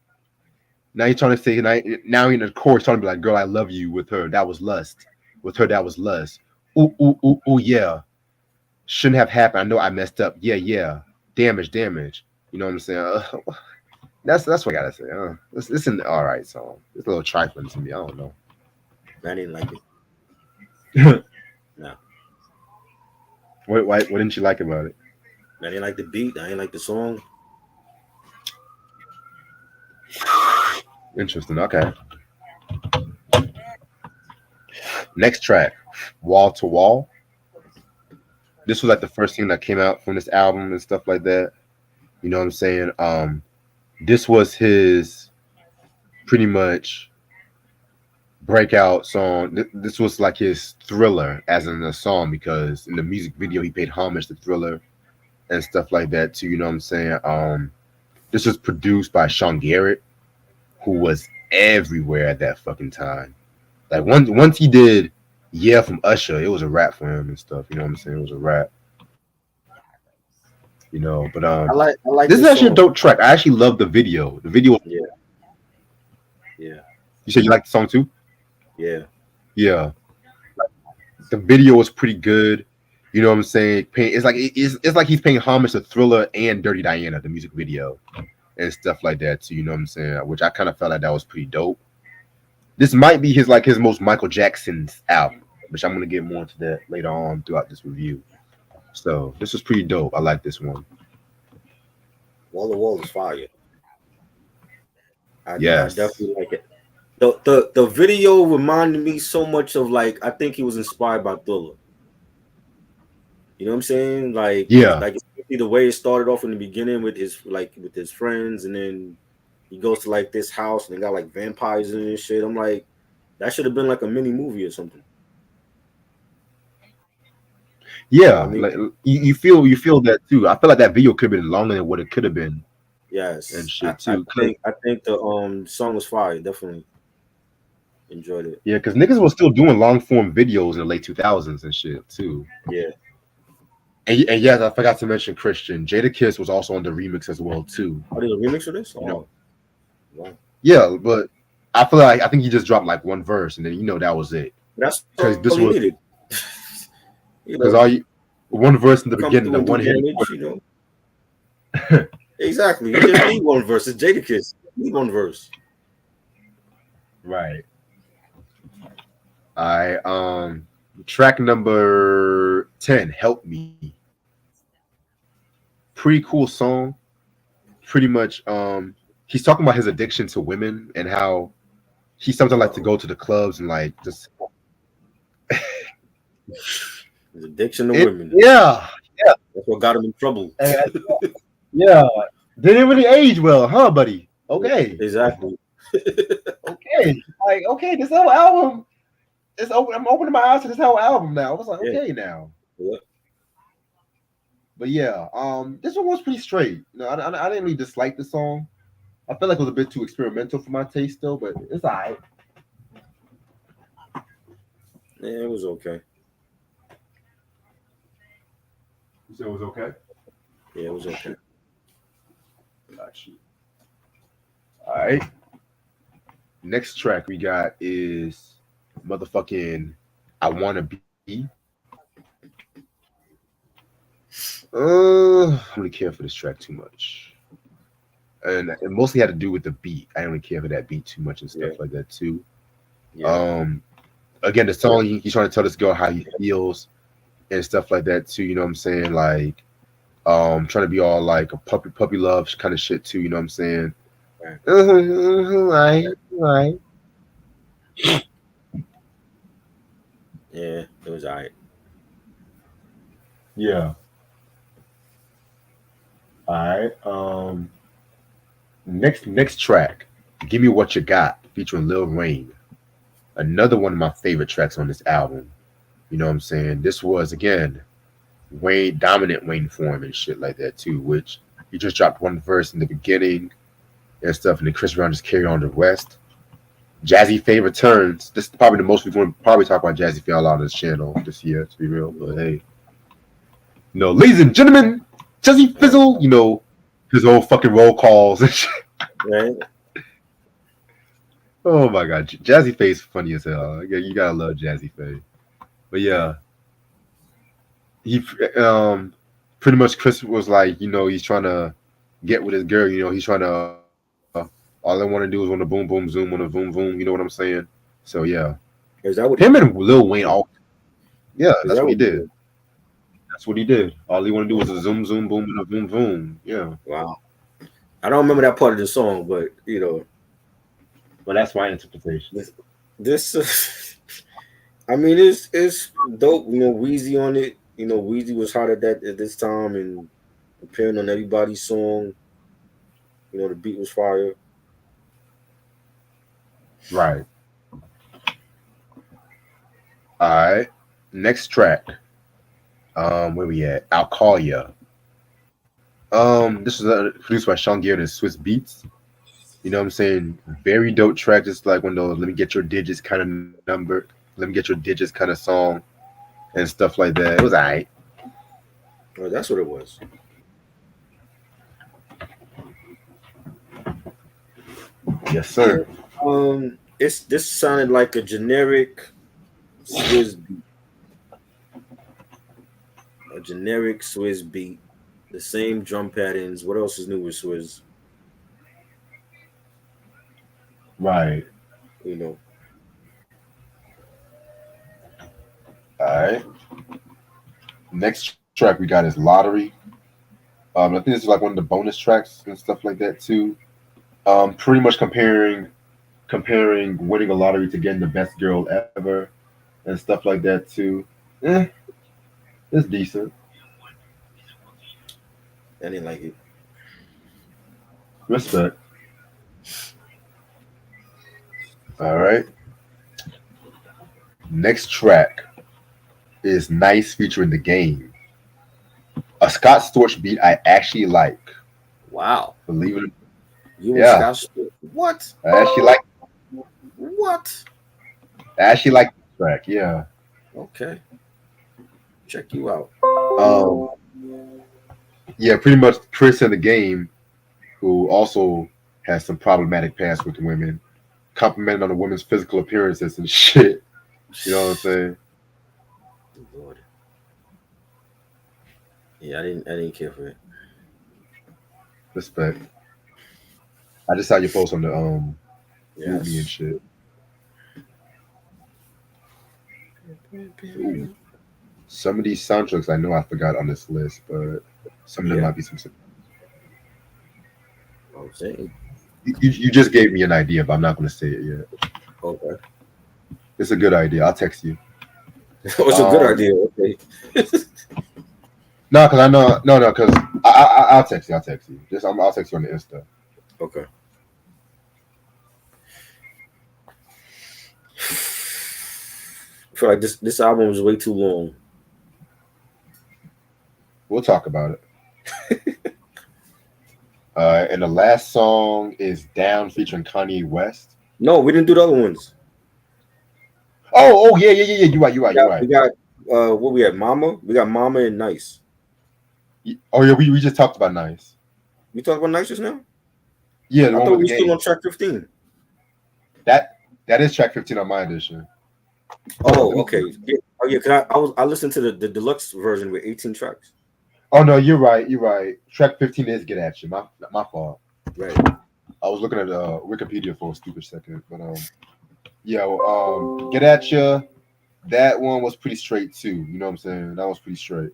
now he's trying to say now in the chorus trying to be like, girl, I love you. With her, that was lust. With her, that was lust. Ooh, yeah. Shouldn't have happened. I know I messed up. Yeah. Damage. You know what I'm saying? That's what I gotta say. This an all right song. It's a little trifling to me. I don't know. I didn't like it. No. What didn't you like about it? I didn't like the beat. I didn't like the song. Interesting. Okay. Next track, Wall to Wall. This was like the first thing that came out from this album and stuff like that. You know what I'm saying? This was his pretty much breakout song. This was like his Thriller as in the song, because in the music video he paid homage to Thriller and stuff like that too. You know what I'm saying? This was produced by Sean Garrett, who was everywhere at that fucking time. Like once he did Yeah from Usher, it was a rap for him and stuff. You know what I'm saying? It was a rap. You know, but I like this is actually song. A dope track. I actually love the video. The video. Yeah. You said you like the song too? Yeah. The video was pretty good. You know what I'm saying? It's like he's paying homage to Thriller and Dirty Diana, the music video, and stuff like that too. You know what I'm saying? Which I kind of felt like that was pretty dope. This might be his most Michael Jackson's album, which I'm gonna get more into that later on throughout this review. So this was pretty dope. I like this one. Wall to Wall is fire. I definitely like it. The video reminded me so much of, like, I think he was inspired by Thriller. You know what I'm saying? Like, like the way it started off in the beginning with his friends, and then he goes to like this house and they got like vampires and shit. I'm like, that should have been like a mini movie or something. Yeah, you know what I mean? you feel that too. I feel like that video could have been longer than what it could have been. Yes, and shit too. I think the song was fire. Definitely enjoyed it. Yeah, because niggas was still doing long form videos in the late 2000s and shit too. Yeah. And yes, I forgot to mention Christian. Jadakiss was also on the remix as well too. Oh, there's a remix for this? You know? Wow. Yeah, but I think he just dropped like one verse and then that was it. That's because this was needed. Because one verse in the beginning, the one hit. You know? Exactly. You just need one verse. It's Jadakiss. You need one verse. Right. All right. Track number 10, Help Me. Pretty cool song. Pretty much he's talking about his addiction to women and how he sometimes likes to go to the clubs and like just his addiction to women. Yeah. That's what got him in trouble. Yeah. Didn't really age well, huh, buddy? Okay. Exactly. Okay. Like, okay, this whole album is open. I'm opening my eyes to this whole album now. I was like, okay now. Yeah. But yeah, this one was pretty straight. I didn't really dislike the song. I felt like it was a bit too experimental for my taste though, but it's all right. Yeah, it was okay. You said it was okay? Yeah, it was okay. Got you. All right. Next track we got is motherfucking I Wanna Be. I don't really care for this track too much, and it mostly had to do with the beat. I didn't really care for that beat too much and stuff like that too. Yeah. Again, the song he's trying to tell this girl how he feels and stuff like that too. You know what I'm saying? Like, trying to be all like a puppy love kind of shit too. You know what I'm saying? Right. Yeah, it was alright. Yeah. All right. Next track, "Give Me What You Got" featuring Lil Wayne. Another one of my favorite tracks on this album. You know what I'm saying? This was again dominant Wayne form and shit like that too. Which he just dropped one verse in the beginning and stuff, and then Chris Brown just carry on the rest. Jazzy Faye returns. This is probably the most we're going to probably talk about Jazzy Faye a lot on this channel this year, to be real. But hey, ladies and gentlemen, Jazzy Fizzle, his whole fucking roll calls and shit. Right. Oh my god, Jazzy Faye's funny as hell. Yeah, you gotta love Jazzy Faye. But yeah, he pretty much Chris was like, he's trying to get with his girl. He's trying to. All I want to do is want to boom boom zoom, want to boom boom. You know what I'm saying? So yeah, is that what him and Lil Wayne all? Yeah, that's what he did. That's what he did. All he want to do was a zoom zoom boom and a boom boom. Yeah. Wow. I don't remember that part of the song, but Well, that's my interpretation. This I mean, it's dope. Weezy on it. Weezy was hot at this time and appearing on everybody's song. The beat was fire. Right. All right. Next track. Where we at? I'll Call Ya. This was produced by Sean Garrett and Swizz Beatz. You know what I'm saying? Very dope track. Just like one of those "Let Me Get Your Digits" kind of number. Let Me Get Your Digits kind of song and stuff like that. It was alright. Oh, that's what it was. Yes, sir. This sounded like a generic Swizz beat. A generic Swizz beat. The same drum patterns. What else is new with Swizz? Right. All right. Next track we got is Lottery. I think this is like one of the bonus tracks and stuff like that too. Pretty much comparing winning a lottery to getting the best girl ever and stuff like that too. It's decent. I didn't like it. Respect. All right. Next track is Nice featuring The Game. A Scott Storch beat I actually like. Wow. Believe it or not. Yeah. Scott Storch. What? I actually like. What? I actually like this track. Yeah. Okay. Check you out. Yeah, pretty much Chris in The Game, who also has some problematic past with women, complimented on the women's physical appearances and shit. You know what I'm saying? Lord. Yeah, I didn't care for it. Respect. I just saw your post on the movie and shit. Ooh. Some of these soundtracks I know I forgot on this list, but some of them might be some. I'm saying. You just gave me an idea, but I'm not going to say it yet. Okay. It's a good idea. I'll text you. It's a good idea. Okay. No, because I know. No, because I'll text you. I'll text you. I'll text you on the Insta. Okay. I feel like this album was way too long. We'll talk about it. And the last song is Down featuring Kanye West. No, we didn't do the other ones. Oh, yeah. You're right. We got what we had, Mama. We got Mama and Nice. Oh yeah, we just talked about Nice. We talked about Nice just now? Yeah, I thought we were still on track 15. That is track 15 on my edition. Oh, okay. Yeah, because I listened to the deluxe version with 18 tracks. Oh no, you're right. You're right. Track 15 is Get At You. My fault. Right. I was looking at Wikipedia for a stupid second, but yeah. Get At You. That one was pretty straight too. You know what I'm saying? That was pretty straight.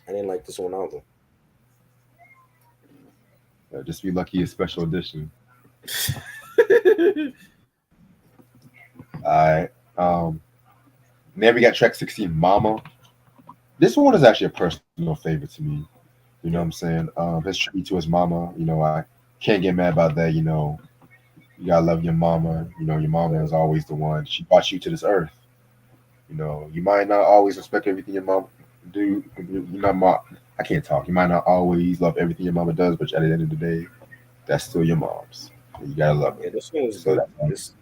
I didn't like this one either. Just Be Lucky is special edition. All right. Then we got track 16, Mama. This one is actually a personal favorite to me. You know what I'm saying? His tribute to his mama. You know, I can't get mad about that. You know, you gotta love your mama. You know, your mama is always the one. She brought you to this earth. You know, you might not always respect everything your mom do. You know, I can't talk. You might not always love everything your mama does, but at the end of the day, that's still your mom's. You gotta love it. Yeah, this one was good. It's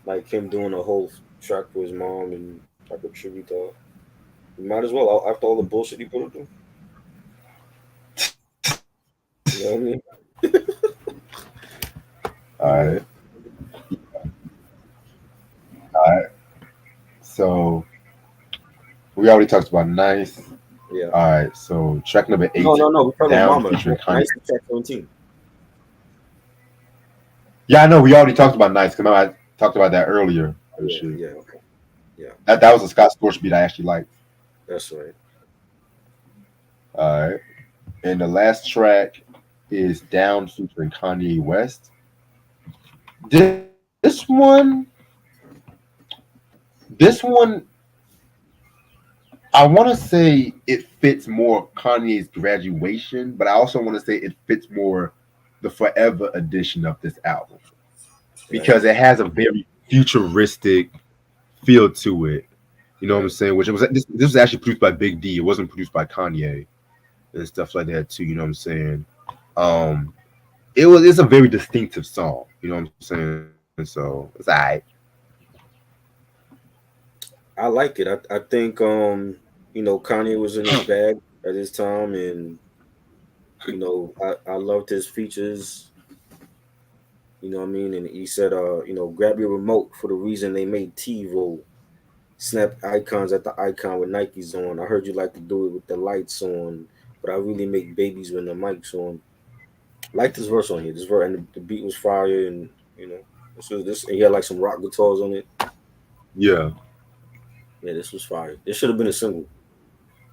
like him doing a whole track for his mom and like a tribute to her. You might as well after all the bullshit he put up through. You know what I mean? All right. All right. So we already talked about Nice. Yeah. All right. So track number 8. No. We're talking Down, about Mama. Nice track 17. Yeah, I know. We already talked about Nice. Because I talked about that earlier. Yeah. Okay. Yeah. That was a Scott Storch beat I actually liked. That's right. All right. And the last track is Down featuring Kanye West. This one, I want to say it fits more Kanye's Graduation, but I also want to say it fits more the Forever edition of this album because it has a very futuristic feel to it. You know what I'm saying? Which it was this was actually produced by Big D. It wasn't produced by Kanye and stuff like that too. You know what I'm saying? It's a very distinctive song. You know what I'm saying? So it's alright. I like it. I think Kanye was in his bag at this time, and I loved his features. You know what I mean? And he said, grab your remote for the reason they made TiVo. Snap icons at the icon with Nikes on. I heard you like to do it with the lights on, but I really make babies when the mic's on. I like this verse on here. This verse and the beat was fire, and this and he had like some rock guitars on it. Yeah. Yeah, this was fire. This should have been a single.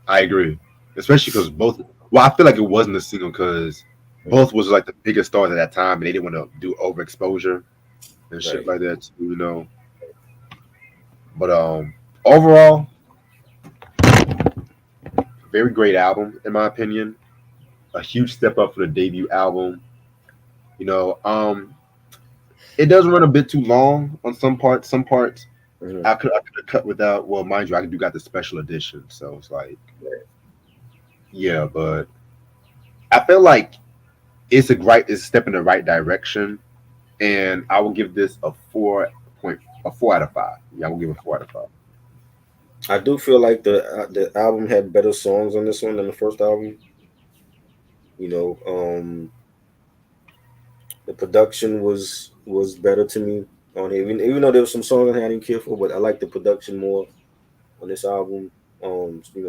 I agree, especially because both. Well, I feel like it wasn't a single because both was like the biggest stars at that time, and they didn't want to do overexposure and shit like that too, you know. But overall, very great album in my opinion. A huge step up for the debut album. You know, it does run a bit too long on some parts. Mm-hmm. I could have cut without. Well, mind you, I got the special edition, so it's like, yeah. But I feel like it's a step in the right direction, and I will give this a 4 out of 5. Yeah, I will give it a 4 out of 5. I do feel like the album had better songs on this one than the first album. You know, the production was better to me on it. Even though there were some songs I didn't care for, but I like the production more on this album.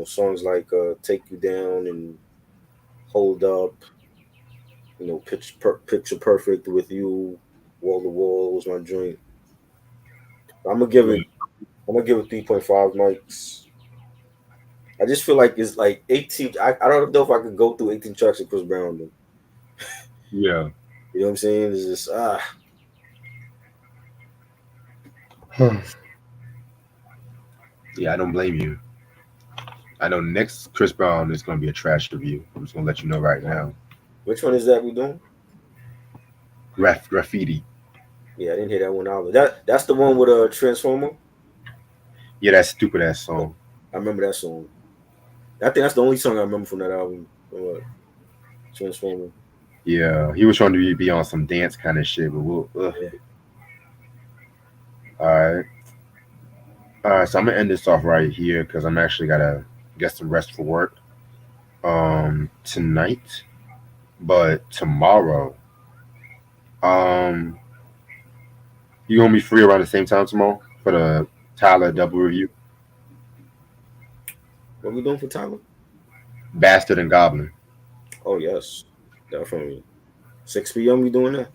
Songs like "Take You Down" and "Hold Up." Picture Perfect with You, Wall to Wall was my joint. I'm gonna give it 3.5 mics. I just feel like it's like 18. I don't know if I could go through 18 tracks of Chris Brown though. Yeah. You know what I'm saying? It's just Yeah, I don't blame you. I know next Chris Brown is gonna be a trash review. I'm just gonna let you know right now. Which one is that we doing? Graffiti. Yeah, I didn't hear that one either. That's the one with a Transformer. Yeah, that stupid ass song. I remember that song. I think that's the only song I remember from that album. Transformer. Yeah, he was trying to be on some dance kind of shit, but yeah. All right. So I'm gonna end this off right here because I'm actually gotta get some rest for work tonight. But tomorrow, you gonna be free around the same time tomorrow for the Tyler double review? What we doing for Tyler? Bastard and Goblin. Oh yes, definitely. 6 p.m. We doing that?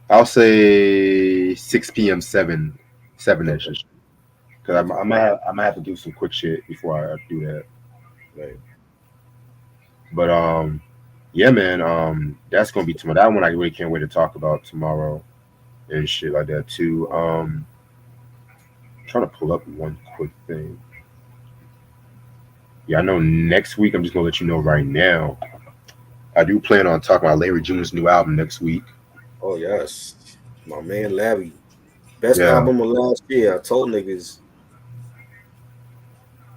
I'll say 6 p.m. 7-ish. Okay. Because I might have to do some quick shit before I do that. Right. But yeah, man. That's gonna be tomorrow. That one I really can't wait to talk about tomorrow and shit like that too. I'm trying to pull up one quick thing. Yeah, I know next week. I'm just gonna let you know right now. I do plan on talking about Larry June's new album next week. Oh yes, my man Larry. Best Yeah, album of last year. I told niggas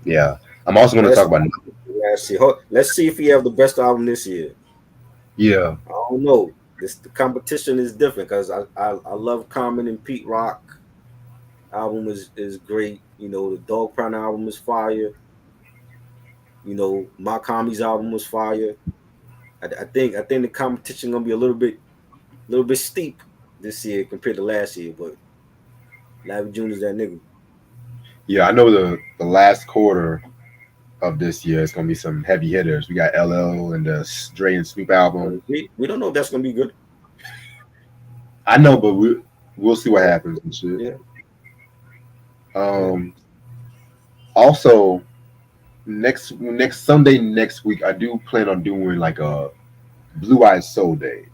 yeah. I'm also gonna talk best about. album of last year. Let's see if he have the best album this year. Yeah, I don't know. The competition is different because I love Common and Pete Rock. Album is great. You know, the Dog Pound album is fire. You know, Makami's album was fire. I think the competition gonna be a little bit steep this year compared to last year, but Larry June is that nigga. yeah. I know the last quarter of this year is gonna be some heavy hitters. We got LL and the Dre and Snoop album. We don't know if that's gonna be good. I know, but we'll see what happens and shit. Yeah. Um. Also, next Sunday next week, I do plan on doing like a Blue Eyed Soul Day.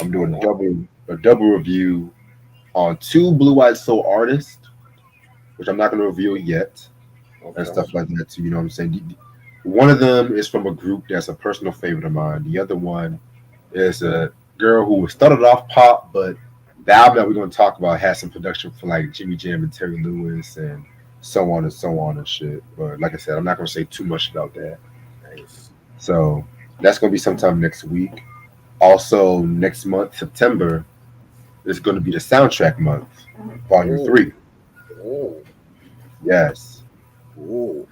I'm doing a double review on 2 Blue Eyed Soul artists, which I'm not going to reveal yet, and Okay. stuff like that too. You know what I'm saying? One of them is from a group that's a personal favorite of mine. The other one is a girl who started off pop, but the album that we're going to talk about has some production for like Jimmy Jam and Terry Lewis and so on and shit. But like I said, I'm not going to say too much about that. Nice. So that's going to be sometime next week. Also, next month, September, is going to be the soundtrack month, Volume Oh, 3. oh, Yes. oh.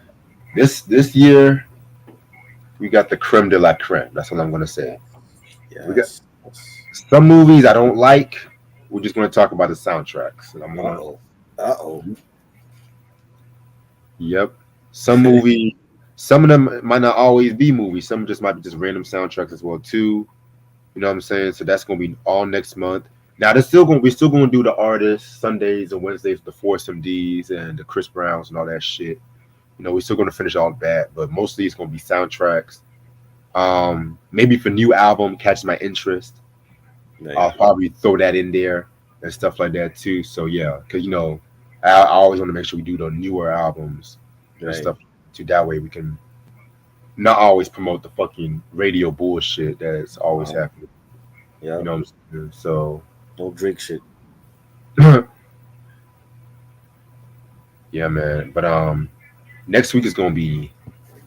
This year, we got the creme de la creme. That's what I'm going to say. We got Yes. some movies I don't like. We're just going to talk about the soundtracks. And I'm Uh gonna, oh. Uh oh. yep. Some movie, some of them might not always be movies. Some just might be just random soundtracks as well too. You know what I'm saying? So that's going to be all next month. Now we're still going to do the artists Sundays and Wednesdays, the Force MDs and the Chris Browns and all that shit. You know, we're still going to finish all that, but mostly it's going to be soundtracks. Maybe if a new album catches my interest, Nice. I'll probably throw that in there and stuff like that too. So yeah, because you know, I always want to make sure we do the newer albums and stuff too. That way we can not always promote the fucking radio bullshit that's always happening. Yeah. You know what I'm saying? So No Drake shit. yeah, man. But next week is gonna be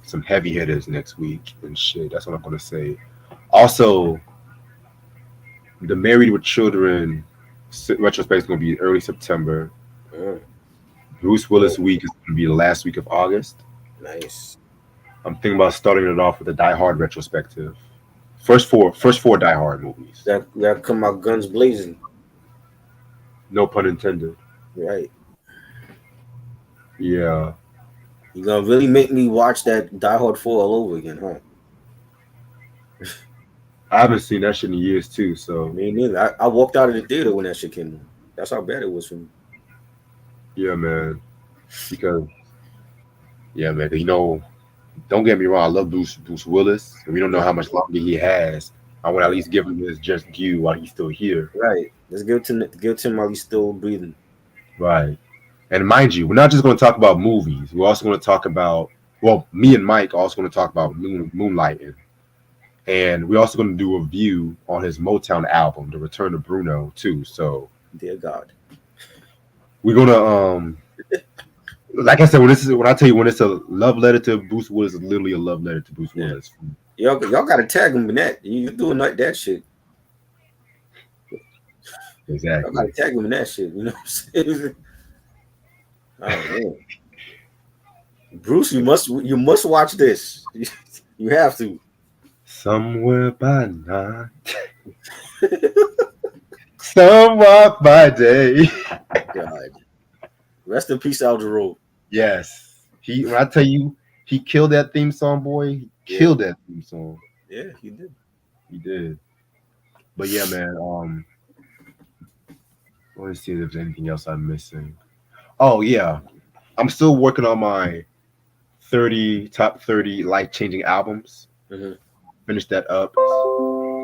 some heavy hitters next week and shit. That's what I'm gonna say. Also, the Married with Children retrospect is gonna be early September. Bruce Willis week is gonna be the last week of August. Nice. I'm thinking about starting it off with a Die Hard retrospective. First four Die Hard movies. That come out guns blazing. No pun intended. Right. Yeah. You gonna really make me watch that Die Hard 4 all over again, huh? I haven't seen that shit in years too, so Me neither. I walked out of the theater when that shit came on. That's how bad it was for me. yeah, man. Because yeah, man. You know, don't get me wrong. I love Bruce Willis, and we don't know how much longer he has. I want to at least give him his just due while he's still here. Right. Let's give it to him while he's still breathing. Right. And mind you, we're not just going to talk about movies. We're also going to talk about, well, me and Mike are also going to talk about Moonlighting. And we're also going to do a review on his Motown album, The Return of Bruno, too. So, dear God, we're going to, like I said, when I tell you when it's a love letter to Bruce Willis, it's literally a love letter to Bruce Willis. Y'all got to tag him in that. You doing like that shit. Exactly. Y'all got to tag him in that shit. You know what I'm saying? Oh man, Bruce, you must watch this. You have to. Somewhere by night, somewhere by day. God, rest in peace, Al Jarreau. Yes, when I tell you, he killed that theme song, boy. He killed that theme song. Yeah, he did. He did. But yeah, man. Let me see if there's anything else I'm missing. Oh yeah, I'm still working on my top 30 life changing albums. Mm-hmm. Finish that up.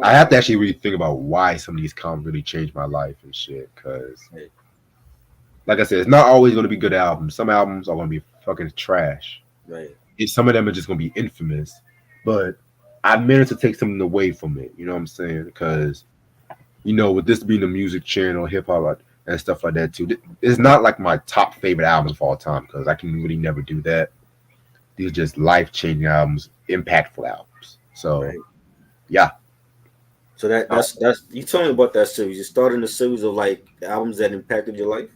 I have to actually really think about why some of these albums really changed my life and shit. Cause, like I said, it's not always going to be good albums. Some albums are going to be fucking trash. Right. Some of them are just going to be infamous. But I managed to take something away from it. You know what I'm saying? Because, with this being a music channel, hip hop and stuff like that too, it's not like my top favorite albums of all time because I can really never do that. These are just life changing albums, impactful albums. So, yeah. So that's you told me about that series. You started a series of like albums that impacted your life.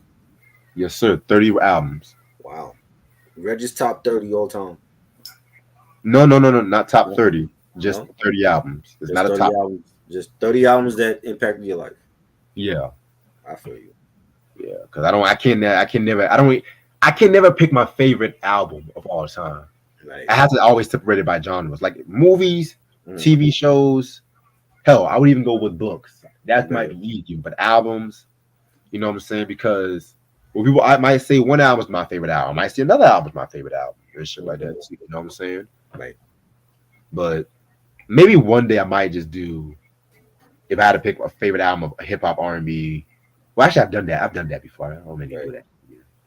Yes, sir. 30 albums. Wow. Reggie's top 30 all time. No, not top 30. Just 30 albums. It's not a top albums. Just 30 albums that impacted your life. Yeah. I feel you. Yeah, because I can never pick my favorite album of all time. Right. I have to always separate it by genres. Like movies, TV shows. Hell, I would even go with books. That might be easy, but albums, you know what I'm saying? Because I might say one album is my favorite album. I might say another album is my favorite album and shit like that. You know what I'm saying? Right. But maybe one day I might just do, if I had to pick a favorite album of hip hop, R&B. Well, actually, I've done that. I've done that before. I don't maybe do that.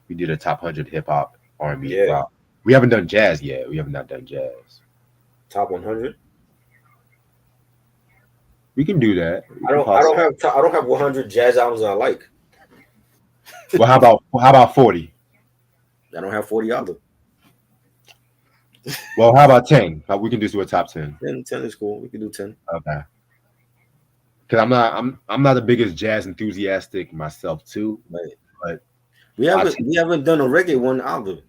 We did a top 100 hip hop, R&B. Yeah. We haven't done jazz yet. We have not done jazz. Top 100. We can do that. I don't have 100 jazz albums that I like. Well, how about 40? I don't have 40 either. Well, how about 10? We can do a top 10. 10 is cool. We can do 10. Okay. Because I'm not the biggest jazz enthusiastic myself too. Right. But we haven't done a reggae one either.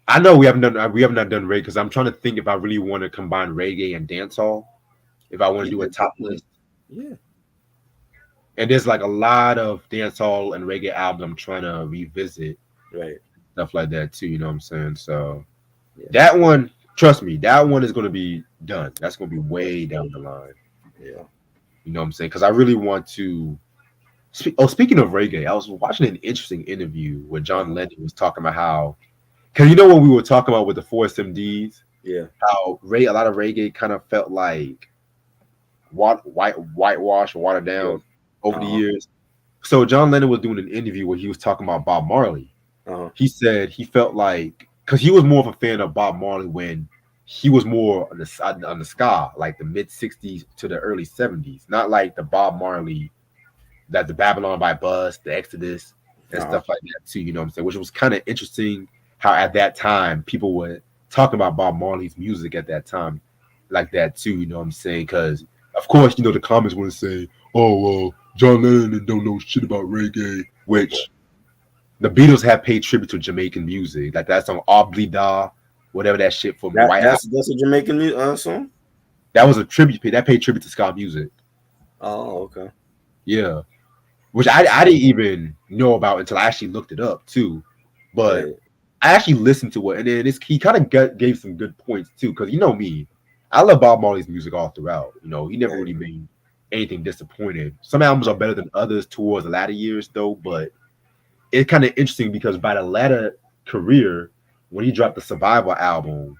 I know we have not done reggae because I'm trying to think if I really want to combine reggae and dancehall. If I want to do a top list. Yeah. And there's like a lot of dancehall and reggae albums I'm trying to revisit. Right. Stuff like that too, you know what I'm saying? So that one, trust me, that one is going to be done. That's going to be way down the line. Yeah. You know what I'm saying? Because I really want to speaking of reggae, I was watching an interesting interview where John Lennon was talking about how, because when we were talking about with the Force MDs, how a lot of reggae kind of felt like whitewash, watered down over the years. So John Lennon was doing an interview where he was talking about Bob Marley. He said he felt like, because he was more of a fan of Bob Marley when he was more on the ska, like the mid 60s to the early 70s, not like the Bob Marley that the Babylon by Bus, the Exodus and stuff like that too, you know what I'm saying? Which was kind of interesting how at that time people were talking about Bob Marley's music at that time like that too, you know what I'm saying? Because of course, the comments want to say, oh, well, John Lennon don't know shit about reggae, which the Beatles have paid tribute to Jamaican music. Like that song, Oblida, whatever that shit from White House. That's a Jamaican song? That was a tribute. That paid tribute to ska music. Oh, okay. Yeah. Which I didn't even know about until I actually looked it up, too. But I actually listened to it, and then he kind of gave some good points, too, because you know me. I love Bob Marley's music all throughout. He never really made anything disappointing. Some albums are better than others towards the latter years, though. But it's kind of interesting because by the latter career, when he dropped the Survival album,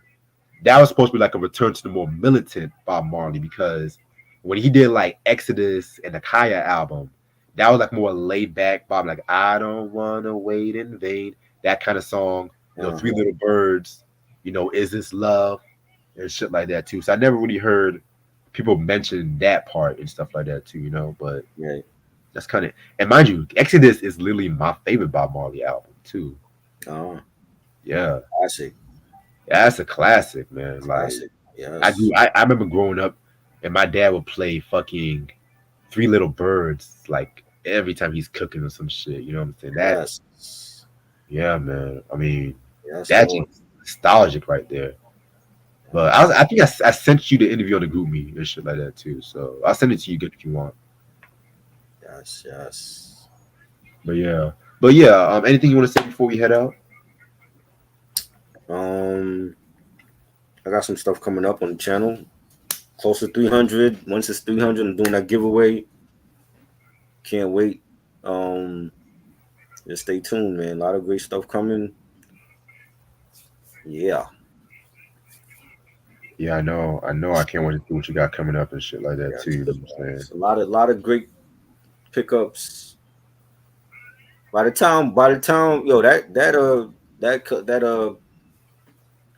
that was supposed to be like a return to the more militant Bob Marley. Because when he did like Exodus and the Kaya album, that was like more laid back Bob, like I don't want to wait in vain. That kind of song. Three Little Birds. Is This Love? And shit like that too. So I never really heard people mention that part and stuff like that too, but that's kind of, and mind you, Exodus is literally my favorite Bob Marley album too. Yeah. Classic. Yeah, that's a classic, man. Like classic. I remember growing up and my dad would play fucking Three Little Birds like every time he's cooking or some shit, you know what I'm saying? Yeah, man. I mean, that's nostalgic right there. But I think I sent you the interview on the group me and shit like that too. So I'll send it to you good if you want. Yes. But yeah. Anything you want to say before we head out? I got some stuff coming up on the channel. Close to 300. Once it's 300, I'm doing that giveaway. Can't wait. Just stay tuned, man. A lot of great stuff coming. Yeah. Yeah, I know. I can't wait to see what you got coming up and shit like that too. You know what I'm saying? A lot of great pickups. By the time, yo, that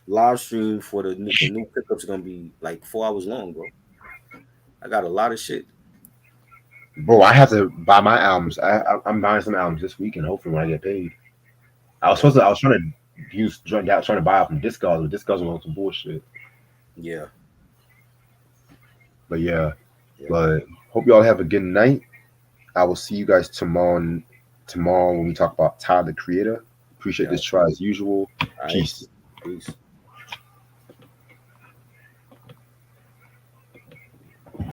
live stream for the new pickups is gonna be like 4 hours long, bro. I got a lot of shit. Bro, I have to buy my albums. I'm buying some albums this weekend. Hopefully, when I get paid. I was trying to buy out from Discogs, but Discogs was on some bullshit. Yeah. But but hope y'all have a good night. I will see you guys tomorrow when we talk about Tyler the Creator. Appreciate this try as usual. Peace. Peace.